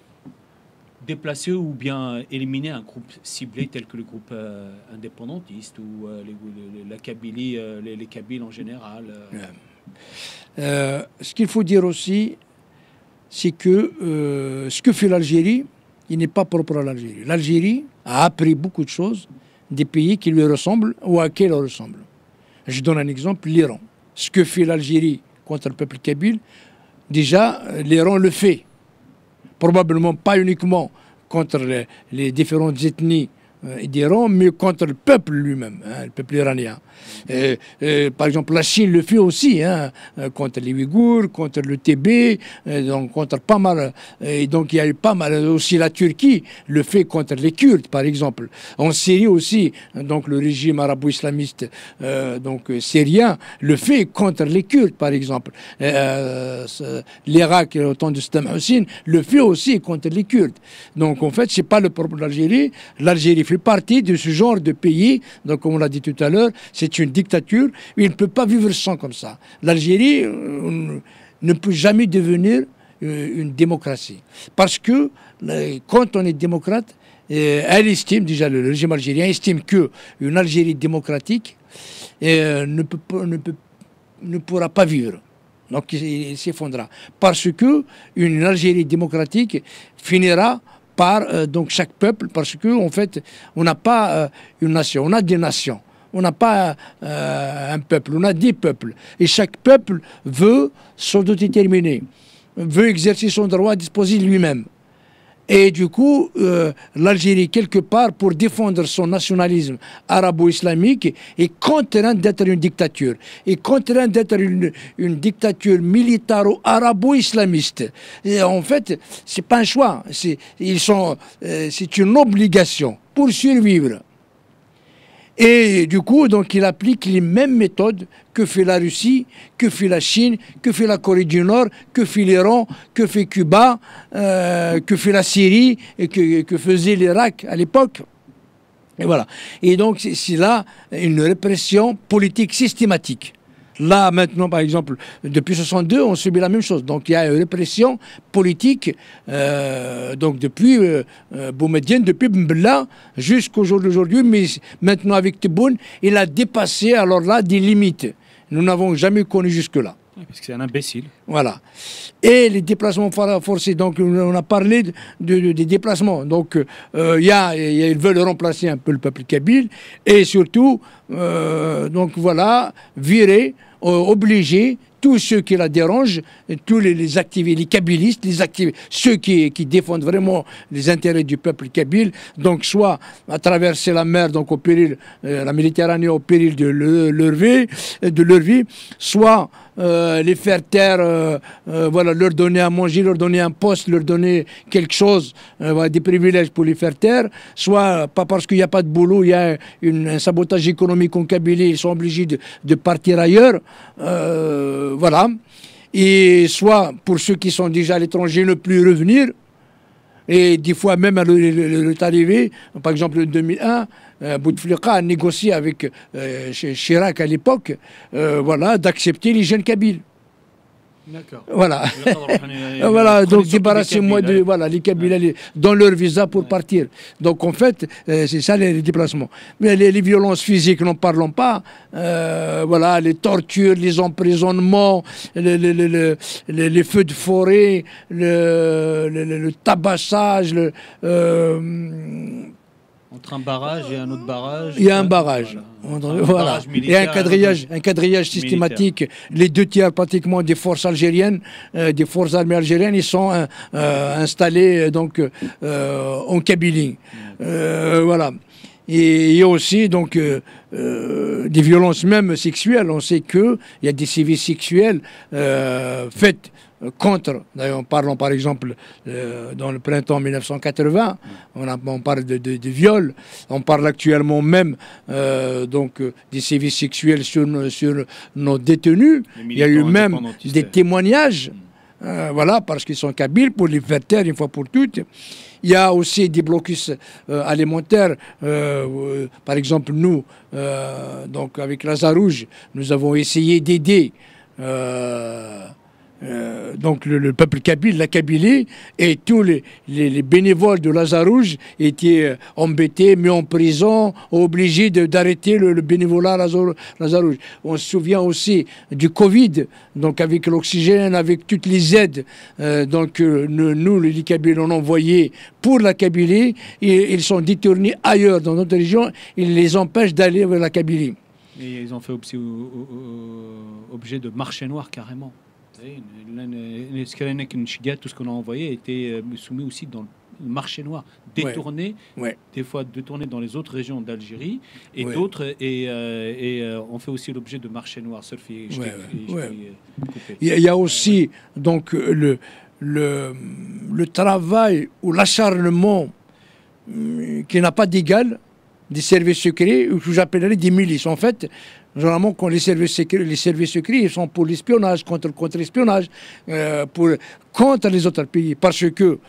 déplacer ou bien éliminer un groupe ciblé tel que le groupe indépendantiste ou la Kabylie, les Kabyles en général? Ce qu'il faut dire aussi, c'est que ce que fait l'Algérie, il n'est pas propre à l'Algérie. L'Algérie a appris beaucoup de choses des pays qui lui ressemblent ou à qui elle ressemble. Je donne un exemple, l'Iran. Ce que fait l'Algérie contre le peuple kabyle, déjà, l'Iran le fait. Probablement pas uniquement contre les différentes ethnies d'Iran, mais contre le peuple lui-même, le peuple iranien. Par exemple, la Chine le fait aussi, contre les Ouïghours, contre le Tibet, donc contre pas mal. Et donc il y a eu pas mal aussi la Turquie le fait contre les Kurdes, par exemple. En Syrie aussi, donc le régime arabo-islamiste syrien le fait contre les Kurdes, par exemple. L'Irak, au temps de Saddam Hussein, le fait aussi contre les Kurdes. Donc en fait, c'est pas le problème de l'Algérie. L'Algérie fait partie de ce genre de pays. Donc comme on l'a dit tout à l'heure, c'est une dictature. Il ne peut pas vivre sans comme ça. L'Algérie ne peut jamais devenir une démocratie. Parce que quand on est démocrate, elle estime, déjà le régime algérien estime qu'une Algérie démocratique ne pourra pas vivre. Donc il s'effondrera. Parce que une Algérie démocratique finira par donc chaque peuple, parce qu'en fait, on n'a pas une nation, on a des nations. On n'a pas un peuple, on a des peuples. Et chaque peuple veut s'autodéterminer, veut exercer son droit à disposer de lui-même. Et du coup, l'Algérie, quelque part, pour défendre son nationalisme arabo-islamique, est contrainte d'être une dictature. Est contrainte d'être une dictature militaro-arabo-islamiste. Et en fait, c'est pas un choix. C'est une obligation pour survivre. Et du coup, donc, il applique les mêmes méthodes que fait la Russie, que fait la Chine, que fait la Corée du Nord, que fait l'Iran, que fait Cuba, que fait la Syrie, et que faisait l'Irak à l'époque. Et voilà. Et donc, c'est là une répression politique systématique. Là, maintenant, par exemple, depuis 1962, on subit la même chose. Donc, il y a une répression politique, donc depuis Boumedienne, depuis Mbella, jusqu'au jour d'aujourd'hui. Mais maintenant, avec Tebboune, il a dépassé, alors là, des limites. Nous n'avons jamais connu jusque-là. Parce que c'est un imbécile. Voilà. Et les déplacements forcés, donc on a parlé des déplacements. Donc ils veulent remplacer un peu le peuple kabyle et surtout, donc voilà, virer, obliger tous ceux qui la dérangent, tous les activistes, les kabylistes, ceux qui défendent vraiment les intérêts du peuple kabyle, donc soit à traverser la mer, donc au péril, la Méditerranée au péril de leur vie, soit les faire taire, voilà, leur donner à manger, leur donner un poste, leur donner quelque chose, des privilèges pour les faire taire, soit pas parce qu'il n'y a pas de boulot, il y a un sabotage économique en Kabylie, ils sont obligés de partir ailleurs, voilà. Et soit pour ceux qui sont déjà à l'étranger ne plus revenir, et des fois même le arrivé, par exemple en 2001, Bouteflika a négocié avec Chirac à l'époque, voilà, d'accepter les jeunes Kabyles. D'accord. Voilà. Voilà, donc débarrassez-moi de les Kabyles dans leur visa pour partir. Donc en fait, c'est ça les déplacements. Mais les violences physiques, n'en parlons pas. Voilà, les tortures, les emprisonnements, les feux de forêt, le tabassage, entre un barrage et un autre barrage. Il y a un barrage. Voilà. Il y a un quadrillage systématique. Les 2 tiers pratiquement des forces algériennes, des forces armées algériennes, ils sont installés donc en Kabylie. Voilà. Et il y a aussi donc des violences même sexuelles. On sait qu'il y a des sévices sexuels faits contre, d'ailleurs, parlons par exemple dans le printemps 1980, on parle de viol, on parle actuellement même des sévices sexuels sur nos détenus. Il y a eu même des témoignages, voilà, parce qu'ils sont kabyles, pour les faire taire une fois pour toutes. Il y a aussi des blocus alimentaires. Par exemple, nous, donc avec Lazarouge, nous avons essayé d'aider donc le peuple kabyle, la Kabylie, et tous les bénévoles de Lazarouge étaient embêtés, mis en prison, obligés d'arrêter le bénévolat Lazarouge. On se souvient aussi du Covid, donc avec l'oxygène, avec toutes les aides nous, les Kabyles, on envoyé pour la Kabylie, et ils sont détournés ailleurs dans notre région, ils les empêchent d'aller vers la Kabylie. Et ils ont fait aussi objet de marché noir carrément. Tout ce qu'on a envoyé a été soumis aussi dans le marché noir, détourné, des fois détourné dans les autres régions d'Algérie, et d'autres, on fait aussi l'objet de marché noir. Il y a aussi donc le travail ou l'acharnement qui n'a pas d'égal des services secrets, ou que j'appellerais des milices. En fait, généralement, quand les services secrets, ils sont pour l'espionnage, contre l'espionnage, contre les autres pays. Parce que,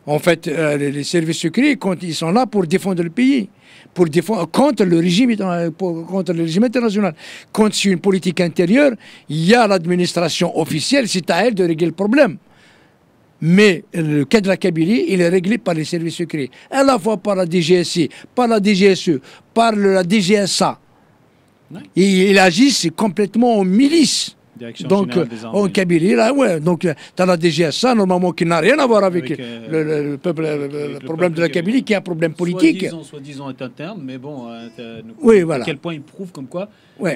en fait, les services secrets, quand ils sont là pour défendre le pays, pour défendre contre le régime international. Quand c'est une politique intérieure, il y a l'administration officielle, c'est à elle de régler le problème. Mais le cas de la Kabylie, il est réglé par les services secrets, à la fois par la DGSI, par la DGSE, par la DGSA. Et ils agissent complètement en milice. Donc, en Kabylie, là, donc tu as la DGSA, normalement, qui n'a rien à voir avec le problème de la Kabylie, qui est un problème politique. Soi-disant est un terme, mais bon, à quel point il prouve comme quoi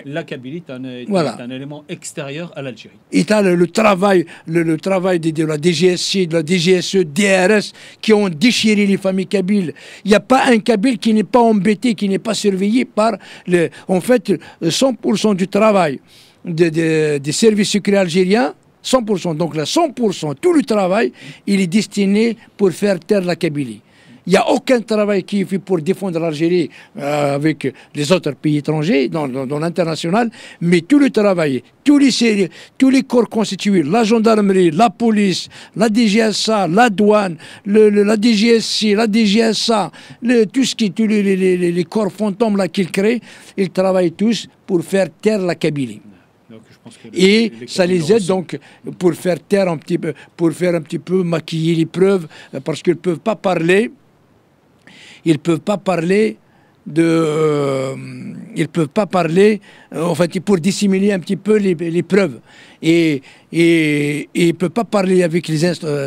la Kabylie est un élément extérieur à l'Algérie. Et tu as le travail de la DGSI, de la DGSE, DRS, qui ont déchiré les familles kabyles. Il n'y a pas un Kabyle qui n'est pas embêté, qui n'est pas surveillé par, en fait, 100% du travail des services secrets algériens, 100%. Donc là, 100%, tout le travail, il est destiné pour faire taire la Kabylie. Il n'y a aucun travail qui est fait pour défendre l'Algérie avec les autres pays étrangers, dans l'international, mais tout le travail, tous les corps constitués, la gendarmerie, la police, la DGSA, la douane, la DGSI, la DGSA, tous les corps fantômes là qu'ils créent, ils travaillent tous pour faire taire la Kabylie. Et ça les aide donc pour faire taire un petit peu, pour faire un petit peu maquiller les preuves, parce qu'ils ne peuvent pas parler. Ils peuvent pas parler en fait, pour dissimuler un petit peu les preuves. Et ils ne peuvent pas parler avec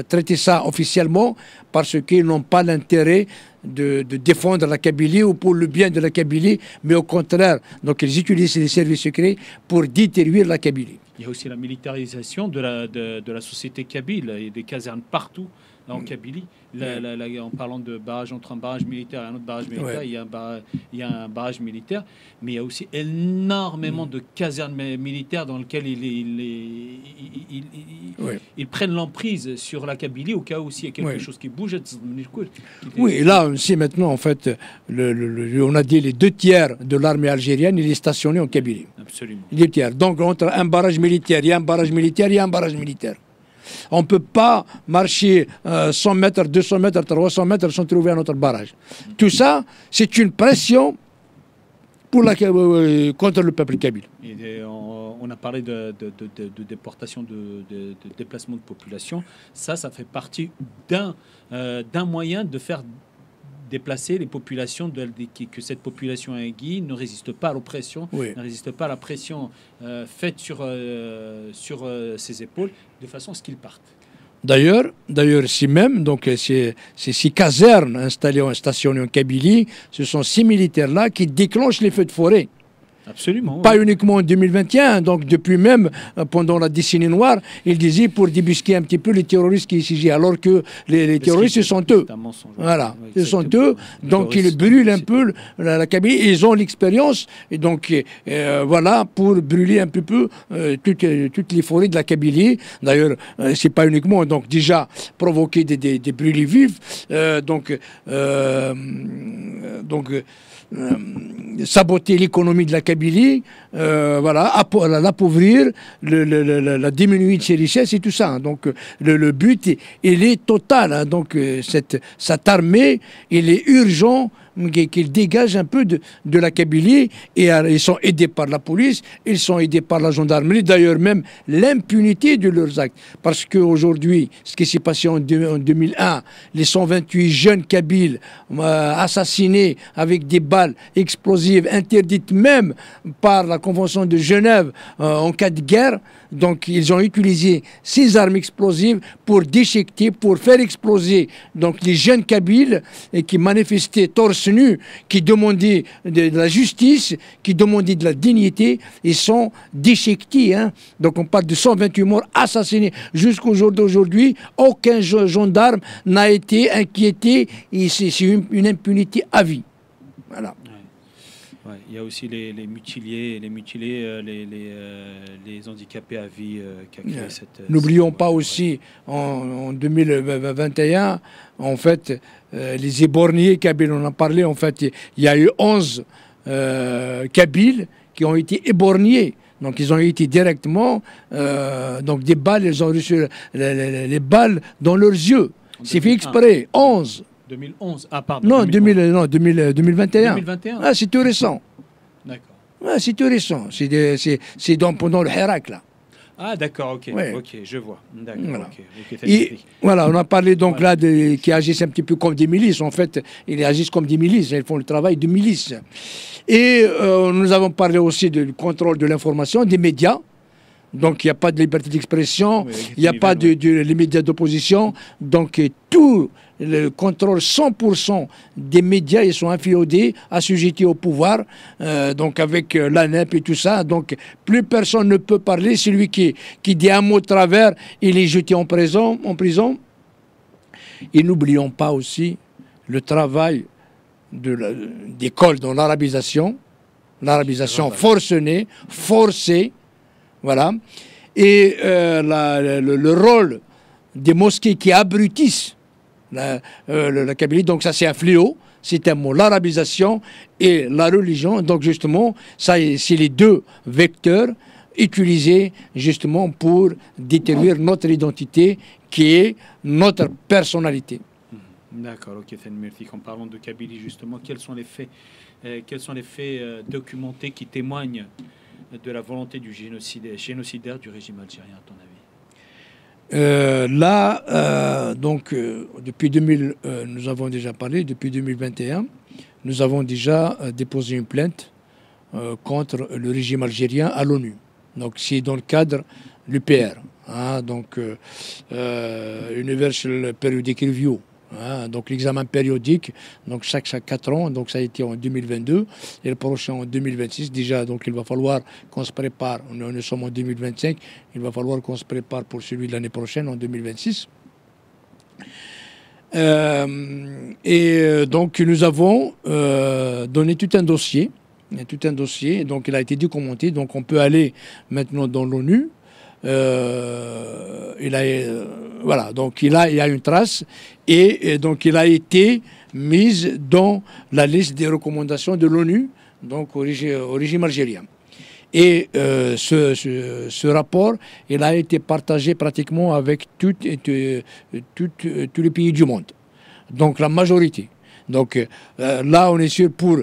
traiter ça officiellement parce qu'ils n'ont pas l'intérêt de défendre la Kabylie ou pour le bien de la Kabylie, mais au contraire, donc ils utilisent les services secrets pour détruire la Kabylie. Il y a aussi la militarisation de la société kabyle. Il y a des casernes partout en Kabylie. En parlant de barrage, entre un barrage militaire et un autre barrage militaire, il y a un barrage militaire, mais il y a aussi énormément de casernes militaires dans lesquelles ils prennent l'emprise sur la Kabylie au cas où il y a quelque chose qui bouge. Oui, et là aussi maintenant, en fait, on a dit les 2/3 de l'armée algérienne, il est stationné en Kabylie. Absolument. Les 2/3. Donc entre un barrage militaire, il y a un barrage militaire, il y a un barrage militaire. On ne peut pas marcher 100 mètres, 200 mètres, 300 mètres sans trouver un autre barrage. Tout ça, c'est une pression contre le peuple kabyle. On a parlé de déportation, de déplacement de population. Ça fait partie d'un moyen de faire déplacer les populations, que cette population aiguë ne résiste pas à l'oppression, ne résiste pas à la pression faite sur ses épaules, de façon à ce qu'ils partent. D'ailleurs, ici même, donc ces 6 casernes stationnées en Kabylie, ce sont ces militaires-là qui déclenchent les feux de forêt. Absolument. Pas uniquement en 2021, donc depuis même pendant la décennie noire, il disait pour débusquer un petit peu les terroristes qui ici, alors que les terroristes, ce sont eux. Voilà, ce sont eux. Donc ils brûlent un peu la Kabylie. Ils ont l'expérience, et donc voilà, pour brûler un peu toutes les forêts de la Kabylie. D'ailleurs, c'est pas uniquement, donc déjà provoquer des brûlés vifs, saboter l'économie de la Kabylie, voilà, l'appauvrir, la diminuer de ses richesses et tout ça. Donc le but, il est total. Hein. Donc cette armée, il est urgent qu'ils dégagent un peu de la Kabylie, et ils sont aidés par la police, ils sont aidés par la gendarmerie, d'ailleurs même l'impunité de leurs actes. Parce qu'aujourd'hui, ce qui s'est passé en 2001, les 128 jeunes Kabyles assassinés avec des balles explosives, interdites même par la Convention de Genève en cas de guerre, donc ils ont utilisé ces armes explosives pour déchiqueter, pour faire exploser donc les jeunes Kabyles et qui manifestaient torse nu, qui demandaient de la justice, qui demandaient de la dignité, ils sont déchiquetés. Hein. Donc on parle de 128 morts assassinés. Jusqu'au jour d'aujourd'hui, aucun gendarme n'a été inquiété, et c'est une impunité à vie. Voilà. Ouais, il y a aussi les mutilés, les handicapés à vie qui a créé cette... N'oublions pas aussi, en 2021, en fait, les éborgnés kabyles, on en a parlé, en fait, il y a eu 11 Kabyles qui ont été éborgnés. Donc ils ont été directement, donc des balles, ils ont reçu les balles dans leurs yeux. C'est fait exprès, 11. 2011. Ah, pardon. Non, 2021. 2021. Ah, c'est tout récent. D'accord. Ah, c'est tout récent. C'est pendant le Hirak, là. Ah, d'accord, ok. Ouais. Ok, je vois. D'accord, voilà. Et voilà, on a parlé donc là qui agissent un petit peu comme des milices. En fait, ils agissent comme des milices. Ils font le travail de milices. Et nous avons parlé aussi du contrôle de l'information, des médias. Donc, il n'y a pas de liberté d'expression, il n'y a pas les médias d'opposition. Donc, tout le contrôle 100% des médias, ils sont inféodés, assujettis au pouvoir, donc avec l'ANEP et tout ça. Donc, plus personne ne peut parler. Celui qui dit un mot de travers, il est jeté en prison. Et n'oublions pas aussi le travail d'école dans l'arabisation forcée. Voilà. Et le rôle des mosquées qui abrutissent la Kabylie, donc ça c'est un fléau, c'est un mot, l'arabisation et la religion. Donc justement, ça c'est les deux vecteurs utilisés justement pour détruire notre identité qui est notre personnalité. D'accord, ok, merci. En parlant de Kabylie justement, quels sont les faits documentés qui témoignent de la volonté du génocidaire du régime algérien, à ton avis? Donc, depuis 2000, nous avons déjà parlé, depuis 2021, nous avons déjà déposé une plainte contre le régime algérien à l'ONU. Donc, c'est dans le cadre de l'UPR, hein, donc Universal Periodic Review. Hein, donc l'examen périodique, donc chaque 4 ans, donc ça a été en 2022 et le prochain en 2026 déjà. Donc il va falloir qu'on se prépare. Nous sommes en 2025, il va falloir qu'on se prépare pour celui de l'année prochaine en 2026. Donc nous avons donné tout un dossier, donc il a été documenté. Donc on peut aller maintenant dans l'ONU. Voilà, donc il y a une trace et donc il a été mis dans la liste des recommandations de l'ONU, donc au régime algérien. Et ce rapport, il a été partagé pratiquement avec tous les pays du monde, donc la majorité. Donc là, on est sûr pour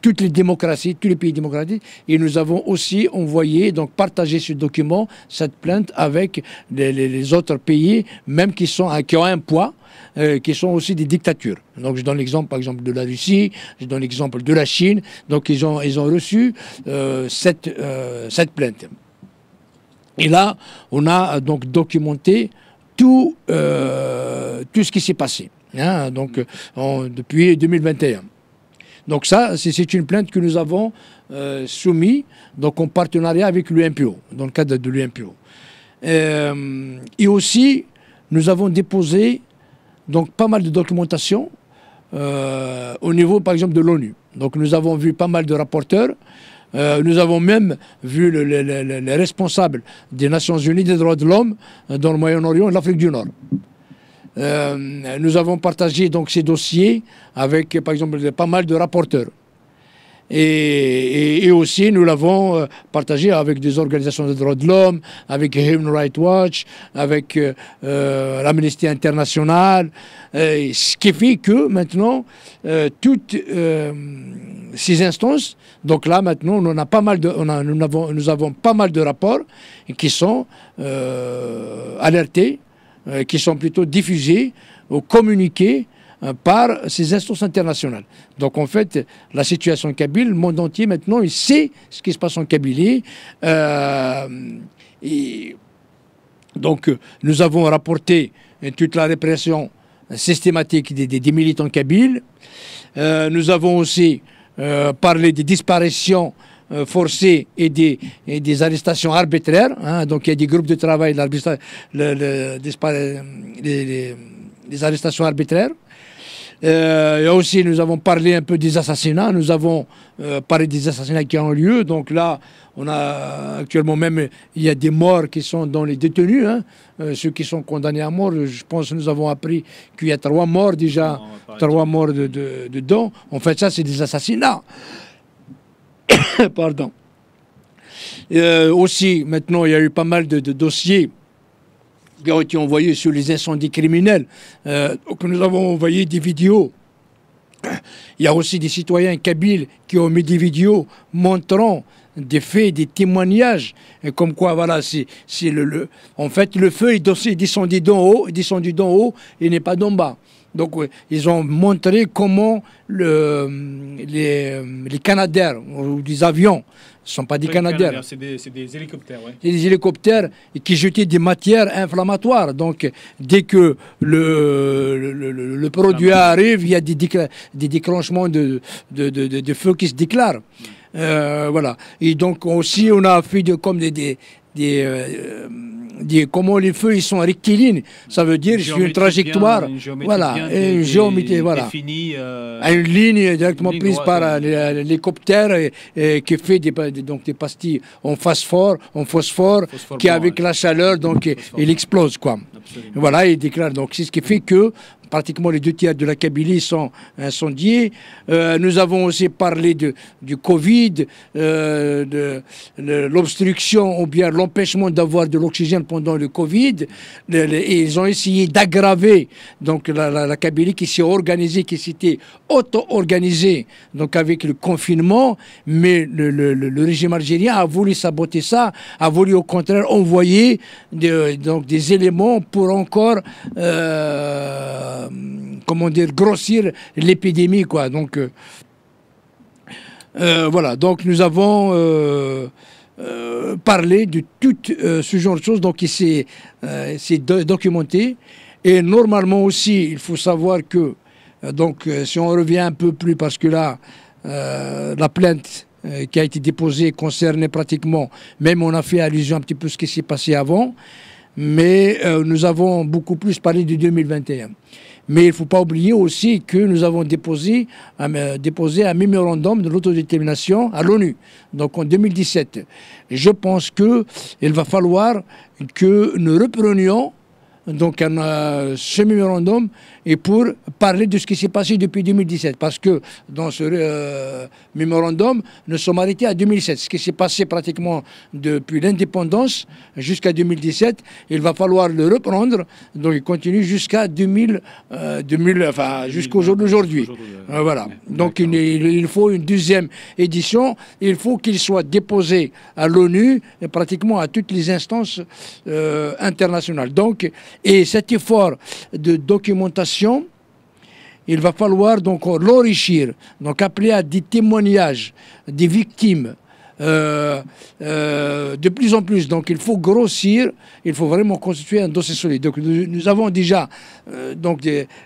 toutes les démocraties, tous les pays démocratiques. Et nous avons aussi envoyé, donc partagé ce document, cette plainte avec les autres pays, même qui ont un poids, qui sont aussi des dictatures. Donc je donne l'exemple, par exemple, de la Russie, je donne l'exemple de la Chine. Donc ils ont reçu cette plainte. Et là, on a donc documenté tout ce qui s'est passé. Hein, donc depuis 2021. Donc ça, c'est une plainte que nous avons soumise donc en partenariat avec l'UNPO, dans le cadre de l'UNPO. Et aussi, nous avons déposé donc pas mal de documentation au niveau, par exemple, de l'ONU. Donc nous avons vu pas mal de rapporteurs. Nous avons même vu les responsables des Nations Unies des droits de l'homme dans le Moyen-Orient et l'Afrique du Nord. Nous avons partagé donc ces dossiers avec, par exemple, pas mal de rapporteurs. Et aussi, nous l'avons partagé avec des organisations des droits de l'homme, avec Human Rights Watch, avec l'Amnesty International, ce qui fait que maintenant, toutes ces instances, donc là maintenant, nous avons pas mal de rapports qui sont alertés, qui sont plutôt diffusés ou communiqués par ces instances internationales. Donc en fait, la situation en Kabylie, le monde entier maintenant, il sait ce qui se passe en Kabylie. Et donc nous avons rapporté toute la répression systématique des militants kabyles. Nous avons aussi parlé des disparitions forcées et des arrestations arbitraires. Hein. Donc il y a des groupes de travail, des arrestations arbitraires. Et aussi, nous avons parlé un peu des assassinats. Nous avons parlé des assassinats qui ont lieu. Donc là, on a actuellement même, il y a des morts qui sont dans les détenus. Hein. Ceux qui sont condamnés à mort, je pense que nous avons appris qu'il y a 3 morts déjà, 3 morts dedans. En fait, ça, c'est des assassinats. Pardon. Aussi, maintenant, il y a eu pas mal de dossiers qui ont été envoyés sur les incendies criminels. Donc nous avons envoyé des vidéos. Il y a aussi des citoyens kabyles qui ont mis des vidéos montrant des faits, des témoignages, comme quoi, voilà, en fait, le feu est descendu d'en haut, et n'est pas d'en bas. Donc, ils ont montré comment les Canadair, ou des avions, ce ne sont pas des Canadair. C'est des hélicoptères, oui. C'est des hélicoptères qui jetaient des matières inflammatoires. Donc, dès que le produit arrive, il y a des déclenchements de feu qui se déclarent. Voilà. Et donc, aussi, on a fait comme comment les feux ils sont rectilignes, ça veut dire sur une trajectoire, une géométrie définie, une ligne directement prise par l'hélicoptère qui fait des pastilles en phosphore, qui avec la chaleur donc il explose quoi. Absolument. Voilà, il déclare donc c'est ce qui fait que pratiquement les 2 tiers de la Kabylie sont incendiés. Nous avons aussi parlé du Covid, de l'obstruction ou bien l'empêchement d'avoir de l'oxygène pendant le Covid. Et ils ont essayé d'aggraver donc la Kabylie qui s'est organisée, qui s'était auto-organisée donc avec le confinement. Mais le régime algérien a voulu saboter ça, a voulu au contraire envoyer des éléments pour encore grossir l'épidémie, quoi. Donc, voilà. Donc, nous avons parlé de tout ce genre de choses. Donc, c'est documenté. Et normalement aussi, il faut savoir que, donc, si on revient un peu plus, parce que là, la plainte qui a été déposée concernait pratiquement, même on a fait allusion un petit peu à ce qui s'est passé avant, mais nous avons beaucoup plus parlé de 2021. Mais il ne faut pas oublier aussi que nous avons déposé un mémorandum de l'autodétermination à l'ONU, donc en 2017. Et je pense qu'il va falloir que nous reprenions donc ce mémorandum et pour parler de ce qui s'est passé depuis 2017. Parce que dans ce mémorandum, nous sommes arrêtés à 2007. Ce qui s'est passé pratiquement depuis l'indépendance jusqu'à 2017, il va falloir le reprendre. Donc il continue jusqu'à jusqu'au jour d'aujourd'hui. Voilà. Donc il faut une 2e édition. Il faut qu'il soit déposé à l'ONU et pratiquement à toutes les instances internationales. Donc, et cet effort de documentation, il va falloir donc l'enrichir, donc appeler à des témoignages des victimes de plus en plus. Donc il faut grossir, il faut vraiment constituer un dossier solide. Donc nous avons déjà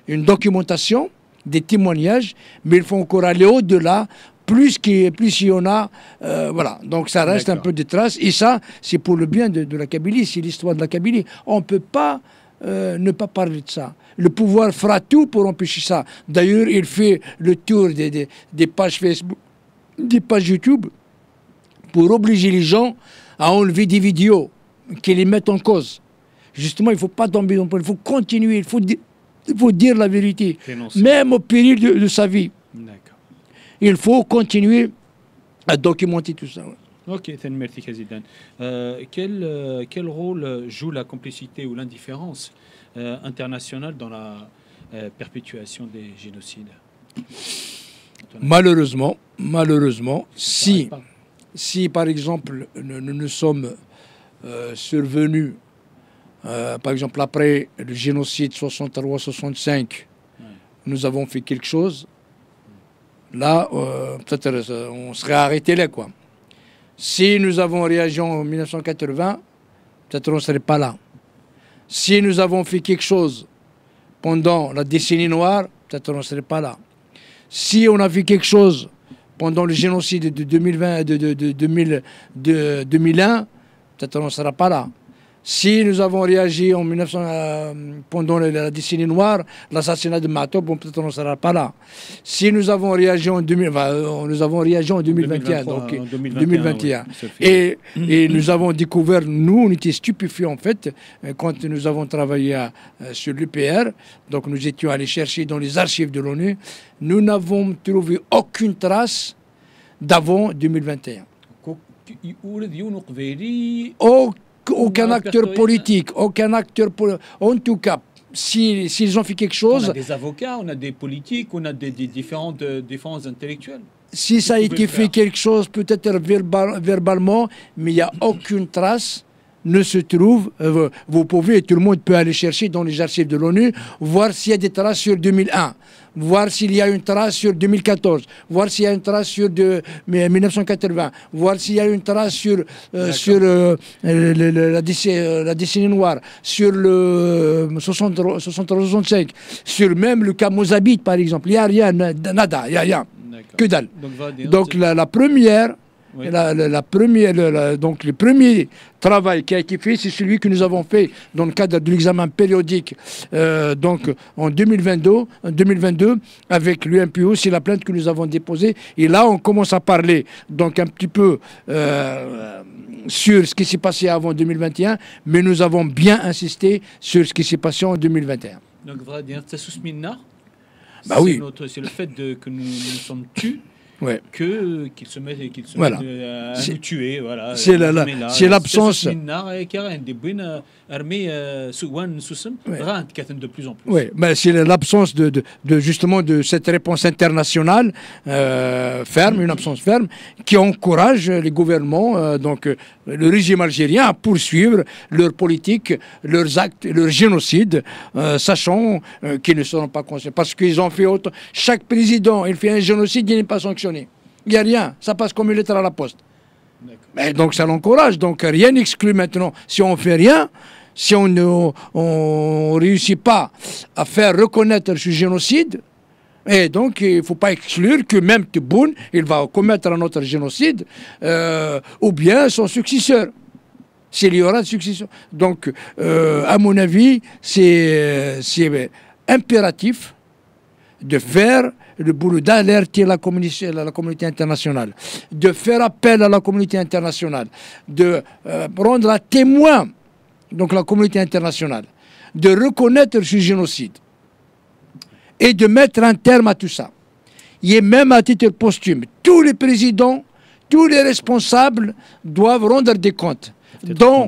une documentation des témoignages, mais il faut encore aller au-delà. Plus il y en a, voilà. Donc ça reste un peu de traces. Et ça, c'est pour le bien de la Kabylie, c'est l'histoire de la Kabylie. On ne peut pas ne pas parler de ça. Le pouvoir fera tout pour empêcher ça. D'ailleurs, il fait le tour des pages Facebook, des pages YouTube, pour obliger les gens à enlever des vidéos qui les mettent en cause. Justement, il ne faut pas tomber dans le point. Il faut continuer, il faut dire la vérité, même au péril de sa vie. D'accord. Il faut continuer à documenter tout ça. Ok, merci Khazidan. Quel rôle joue la complicité ou l'indifférence internationale dans la perpétuation des génocides? Malheureusement, si par exemple nous sommes survenus, par exemple après le génocide 63-65, nous avons fait quelque chose, là, peut-être on serait arrêté là, quoi. Si nous avons réagi en 1980, peut-être on ne serait pas là. Si nous avons fait quelque chose pendant la décennie noire, peut-être on ne serait pas là. Si on a fait quelque chose pendant le génocide de 2001, peut-être on ne sera pas là. Si nous avons réagi en pendant la décennie noire, l'assassinat de Mato, bon, peut-être on ne sera pas là. Si nous avons réagi en 2021, donc 2021. Et nous avons découvert, nous, on était stupéfiés en fait, quand nous avons travaillé sur l'UPR, donc nous étions allés chercher dans les archives de l'ONU, nous n'avons trouvé aucune trace d'avant 2021. Aucun acteur politique, en tout cas, s'ils ont fait quelque chose... On a des avocats, on a des politiques, on a des différents intellectuels. Si ça a été fait quelque chose, peut-être verbalement, mais il n'y a aucune trace, ne se trouve. Vous pouvez, tout le monde peut aller chercher dans les archives de l'ONU, voir s'il y a des traces sur 2001, voir s'il y a une trace sur 2014, voir s'il y a une trace sur 1980, voir s'il y a une trace sur la décennie noire, sur le 63-65, sur même le cas Mozambique par exemple. Il n'y a rien, nada, il n'y a rien, que dalle. Donc la première... Oui. Donc le premier travail qui a été fait, c'est celui que nous avons fait dans le cadre de l'examen périodique donc en 2022 avec l'UNPO, c'est la plainte que nous avons déposée. Et là, on commence à parler donc un petit peu sur ce qui s'est passé avant 2021, mais nous avons bien insisté sur ce qui s'est passé en 2021. Donc, bah oui. C'est le fait que nous sommes tus. Ouais. Qu'ils se mettent voilà. À nous tuer. Voilà. C'est l'absence. Oui, mais c'est l'absence justement de cette réponse internationale ferme, une absence ferme, qui encourage les gouvernements, donc le régime algérien, à poursuivre leur politique, leurs actes, leur génocide, sachant qu'ils ne seront pas conscients. Parce qu'ils ont fait autre. Chaque président, il fait un génocide, il n'est pas sanctionné. Il n'y a rien, ça passe comme une lettre à la poste. Mais donc ça l'encourage, donc rien n'exclut maintenant. Si on ne fait rien, si on ne réussit pas à faire reconnaître ce génocide, et donc il ne faut pas exclure que même Tebboune, il va commettre un autre génocide, ou bien son successeur, s'il y aura de successeur. Donc, à mon avis, c'est impératif de faire le boulot d'alerter la communauté internationale, de faire appel à la communauté internationale, de prendre à témoin donc la communauté internationale, de reconnaître ce génocide et de mettre un terme à tout ça. Et même à titre posthume, tous les présidents, tous les responsables doivent rendre des comptes, dont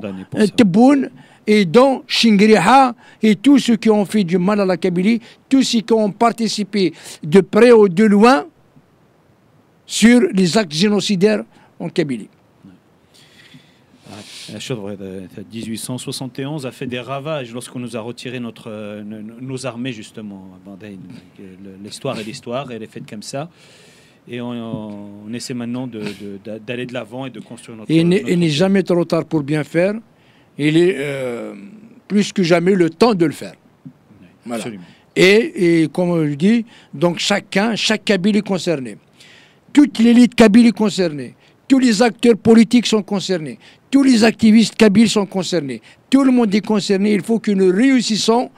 Tebboune et dont Chingriha et tous ceux qui ont fait du mal à la Kabylie, tous ceux qui ont participé de près ou de loin sur les actes génocidaires en Kabylie. 1871 a fait des ravages lorsqu'on nous a retiré nos armées, justement. L'histoire est l'histoire, elle est faite comme ça. Et on essaie maintenant d'aller de l'avant et de construire notre... Il n'est jamais trop tard pour bien faire. Il est plus que jamais le temps de le faire. Oui, voilà. Et comme je dis, donc chaque Kabyle est concerné. Toute l'élite kabyle est concernée. Tous les acteurs politiques sont concernés. Tous les activistes kabyles sont concernés. Tout le monde est concerné. Il faut que nous réussissons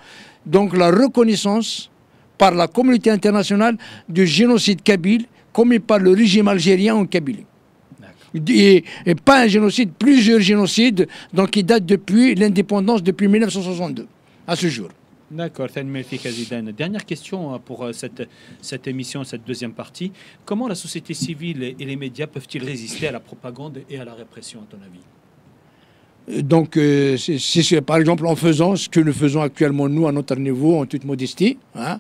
donc la reconnaissance par la communauté internationale du génocide kabyle commis par le régime algérien en Kabylie. Et pas un génocide, plusieurs génocides donc qui datent depuis l'indépendance, depuis 1962 à ce jour. D'accord, dernière question pour cette émission, cette deuxième partie. Comment la société civile et les médias peuvent-ils résister à la propagande et à la répression, à ton avis? Donc, c'est par exemple en faisant ce que nous faisons actuellement, nous, à notre niveau, en toute modestie. Hein,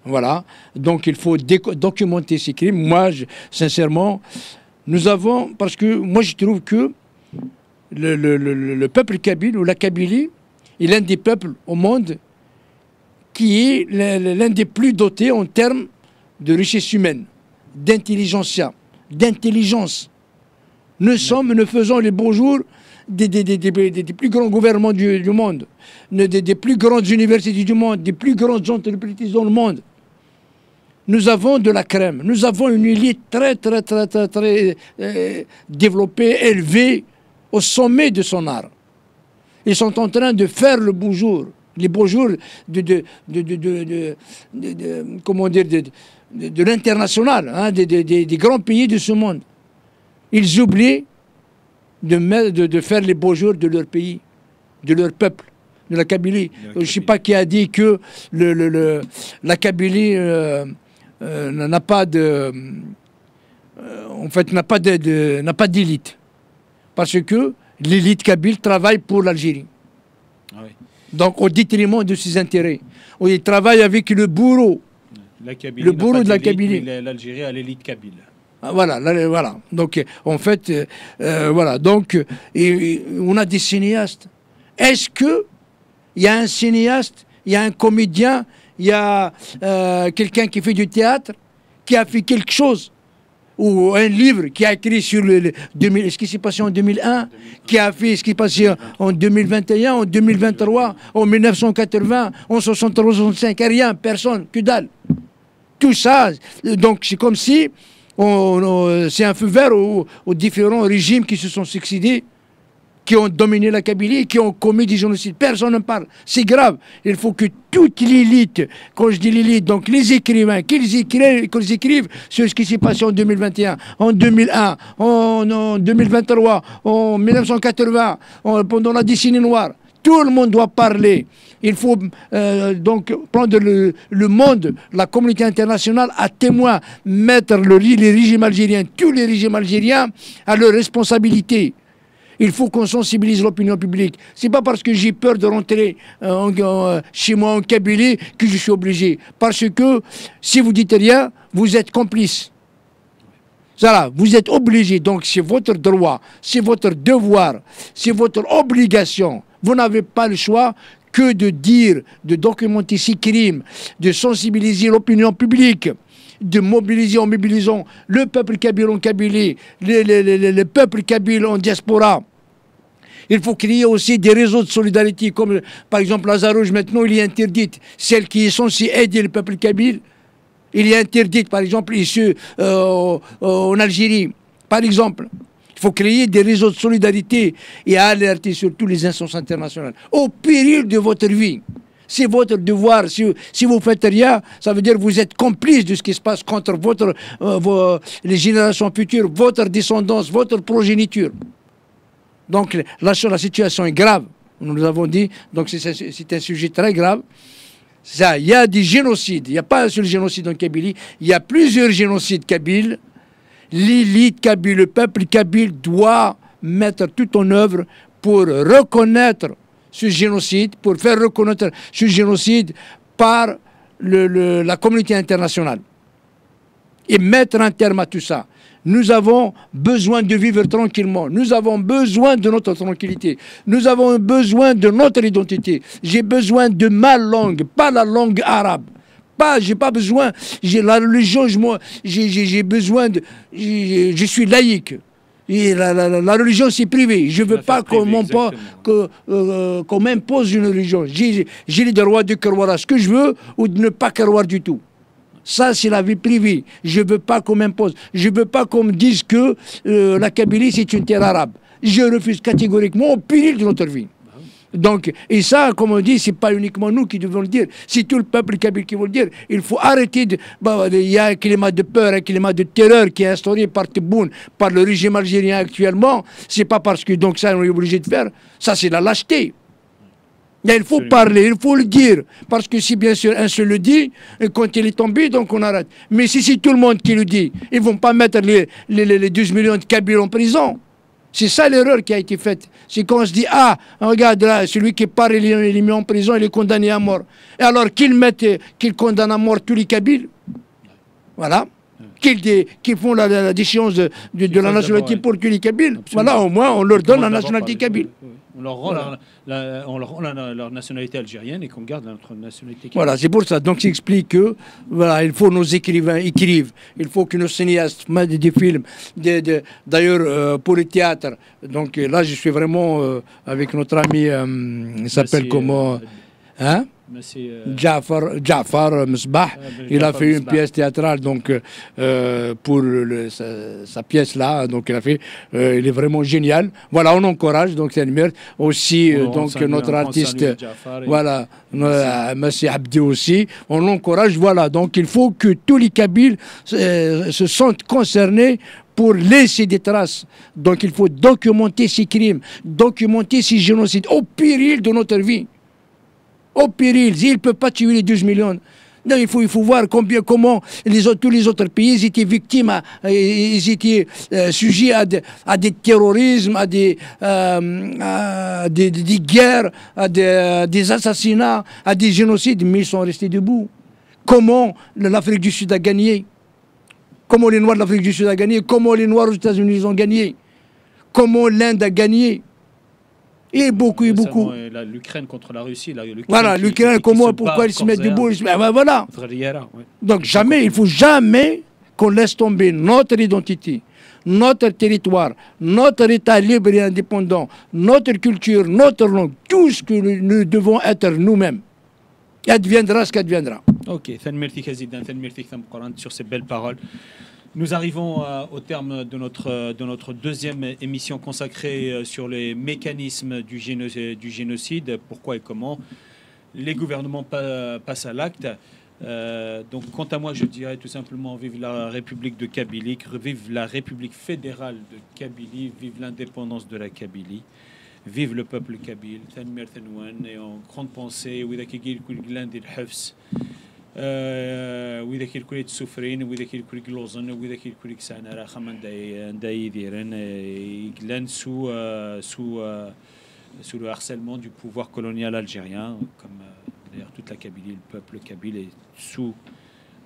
voilà. Donc, il faut documenter ces crimes. Moi, sincèrement, nous avons... Parce que moi, je trouve que le peuple kabyle, ou la Kabylie, est l'un des peuples au monde qui est l'un des plus dotés en termes de richesse humaine, d'intelligentsia, d'intelligence. Nous faisons les beaux jours des plus grands gouvernements du monde, des plus grandes universités du monde, des plus grandes entreprises dans le monde. Nous avons de la crème, nous avons une élite très développée, élevée, au sommet de son art. Ils sont en train de faire le beau jour. Les beaux jours comment dire, de l'international, hein, des grands pays de ce monde. Ils oublient de faire les beaux jours de leur pays, de leur peuple, de la Kabylie. Je ne sais pas qui a dit que la Kabylie n'a pas de... en fait, n'a pas d'élite. Parce que l'élite kabyle travaille pour l'Algérie. Ah oui. Donc, au détriment de ses intérêts. Il travaille avec le bourreau. Le bourreau de la Kabylie. L'Algérie a l'élite kabyle. Ah, voilà, voilà. Donc, en fait, voilà. Donc, on a des cinéastes. Est-ce qu'il y a un cinéaste, il y a un comédien, il y a quelqu'un qui fait du théâtre, qui a fait quelque chose, ou un livre qui a écrit sur ce qui s'est passé en 2001, qui a fait ce qui s'est passé en 2021, en 2023, en 1980, en 63, 65, rien, personne, que dalle. Tout ça, donc c'est comme si c'est un feu vert aux différents régimes qui se sont succédés, qui ont dominé la Kabylie, qui ont commis des génocides. Personne ne parle. C'est grave. Il faut que toute l'élite, quand je dis l'élite, donc les écrivains, qu'ils écrivent sur ce qui s'est passé en 2021, en 2001, en 2023, en 1980, pendant la décennie noire. Tout le monde doit parler. Il faut donc prendre le monde, la communauté internationale à témoin, mettre les régimes algériens, tous les régimes algériens à leur responsabilité. Il faut qu'on sensibilise l'opinion publique. C'est pas parce que j'ai peur de rentrer chez moi en Kabylie que je suis obligé. Parce que si vous dites rien, vous êtes complice. Voilà, vous êtes obligé. Donc c'est votre droit, c'est votre devoir, c'est votre obligation. Vous n'avez pas le choix que de dire, de documenter ces crimes, de sensibiliser l'opinion publique, de mobiliser en mobilisant le peuple kabyle en Kabylie, le peuple kabyle en diaspora. Il faut créer aussi des réseaux de solidarité, comme par exemple Lazarouche, maintenant il est interdite. Celle qui est censée aider le peuple kabyle, il est interdite, par exemple, ici en Algérie. Par exemple, il faut créer des réseaux de solidarité et alerter sur tous les instances internationales, au péril de votre vie. C'est votre devoir. Si vous ne faites rien, ça veut dire que vous êtes complice de ce qui se passe contre les générations futures, votre descendance, votre progéniture. Donc la situation est grave, nous l'avons dit, donc c'est un sujet très grave. Il y a des génocides, il n'y a pas un seul génocide en Kabylie, il y a plusieurs génocides kabyles. L'élite kabyle, le peuple kabyle doit mettre tout en œuvre pour reconnaître ce génocide, pour faire reconnaître ce génocide par la communauté internationale et mettre un terme à tout ça. Nous avons besoin de vivre tranquillement. Nous avons besoin de notre tranquillité. Nous avons besoin de notre identité. J'ai besoin de ma langue, pas la langue arabe. J'ai pas besoin, j'ai la religion, j'ai besoin de... Je suis laïque. Et la religion, c'est privé. Je ne veux pas qu'on m'impose une religion. J'ai le droit de croire à ce que je veux ou de ne pas croire du tout. Ça, c'est la vie privée. Je ne veux pas qu'on m'impose. Je ne veux pas qu'on me dise que la Kabylie, c'est une terre arabe. Je refuse catégoriquement au péril de notre vie. Donc, et ça, comme on dit, ce n'est pas uniquement nous qui devons le dire, c'est tout le peuple kabyle qui va le dire. Il faut arrêter de... il y a un climat de peur, un climat de terreur qui est instauré par Tebboune, par le régime algérien actuellement. C'est pas parce que donc ça, on est obligé de faire. Ça, c'est la lâcheté. Mais il faut parler, il faut le dire. Parce que si bien sûr un seul le dit, quand il est tombé, donc on arrête. Mais si c'est tout le monde qui le dit, ils ne vont pas mettre les 12 millions de Kabyles en prison. C'est ça l'erreur qui a été faite. C'est quand on se dit, ah, regarde là, celui qui parle, il est mis en prison, il est condamné à mort. Et alors qu'ils condamnent à mort tous les Kabyles, voilà, qu'ils font la déchéance de la nationalité pour tous les Kabyles, voilà, au moins on leur donne la nationalité kabyle. On leur rend, leur nationalité algérienne et qu'on garde notre nationalité kabyle. Voilà, c'est pour ça. Donc, ça explique que, voilà, il faut nos écrivains écrivent, il faut que nos cinéastes mettent des films. D'ailleurs, pour le théâtre, donc là, je suis vraiment avec notre ami, il s'appelle comment hein? Jafar Mesbah, il a fait une pièce théâtrale donc pour sa pièce là, donc il a fait, il est vraiment génial. Voilà, on encourage donc c'est aussi donc notre artiste, voilà, Massi Abdi aussi, on encourage, voilà, donc il faut que tous les Kabyles se sentent concernés pour laisser des traces. Donc il faut documenter ces crimes, documenter ces génocides au péril de notre vie. Au péril, il ne peut pas tuer les 12 millions. Non, il faut voir comment tous les autres pays ils étaient victimes, ils étaient sujets à des terrorismes, à des guerres, à des assassinats, à des génocides, mais ils sont restés debout. Comment l'Afrique du Sud a gagné? Comment les Noirs de l'Afrique du Sud ont gagné? Comment les Noirs aux États-Unis ont gagné? Comment l'Inde a gagné? Et beaucoup. L'Ukraine contre la Russie. Voilà, l'Ukraine, pourquoi ils se mettent debout? Voilà. Donc jamais, il ne faut jamais qu'on laisse tomber notre identité, notre territoire, notre État libre et indépendant, notre culture, notre langue, tout ce que nous devons être nous-mêmes. Adviendra ce qu'adviendra. Ok, sur ces belles paroles. Nous arrivons au terme de notre deuxième émission consacrée sur les mécanismes du génocide, pourquoi et comment les gouvernements passent à l'acte. Donc, quant à moi, je dirais tout simplement vive la République de Kabylie, vive la République fédérale de Kabylie, vive l'indépendance de la Kabylie, vive le peuple kabyle, et en grande pensée, وإذا كل كل تسفرين وإذا كل لوزن وإذا كل سنة راه خمن داي ديرن يقلن sous le harcèlement du pouvoir colonial algérien, comme d'ailleurs toute la Kabylie, le peuple kabyle est sous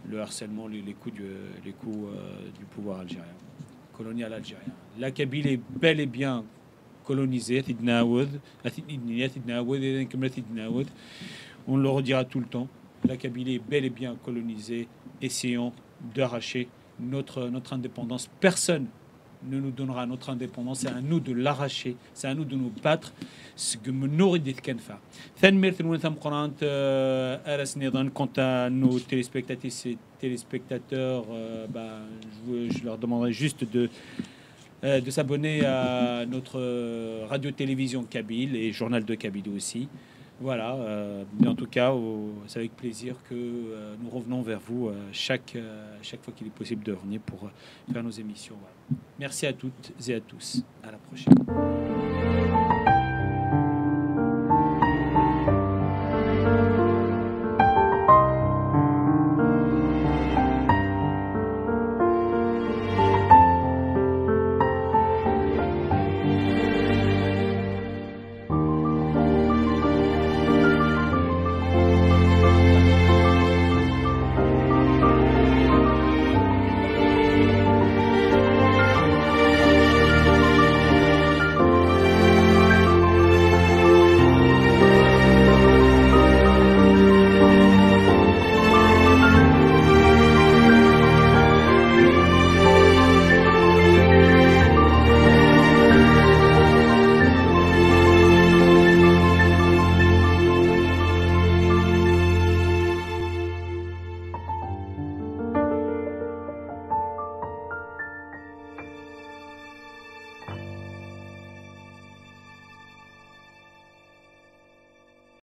le harcèlement, les coups du pouvoir algérien, colonial algérien. La Kabylie est bel et bien colonisée, on le redira tout le temps. La Kabylie est bel et bien colonisée. Essayons d'arracher notre indépendance. Personne ne nous donnera notre indépendance. C'est à nous de l'arracher. C'est à nous de nous battre. Quant à nos téléspectatrices et téléspectateurs, je leur demanderai juste de s'abonner à notre radio-télévision Kabyle et journal de Kabylie aussi. Voilà, mais en tout cas, c'est avec plaisir que nous revenons vers vous chaque fois qu'il est possible de revenir pour faire nos émissions. Voilà. Merci à toutes et à tous. À la prochaine.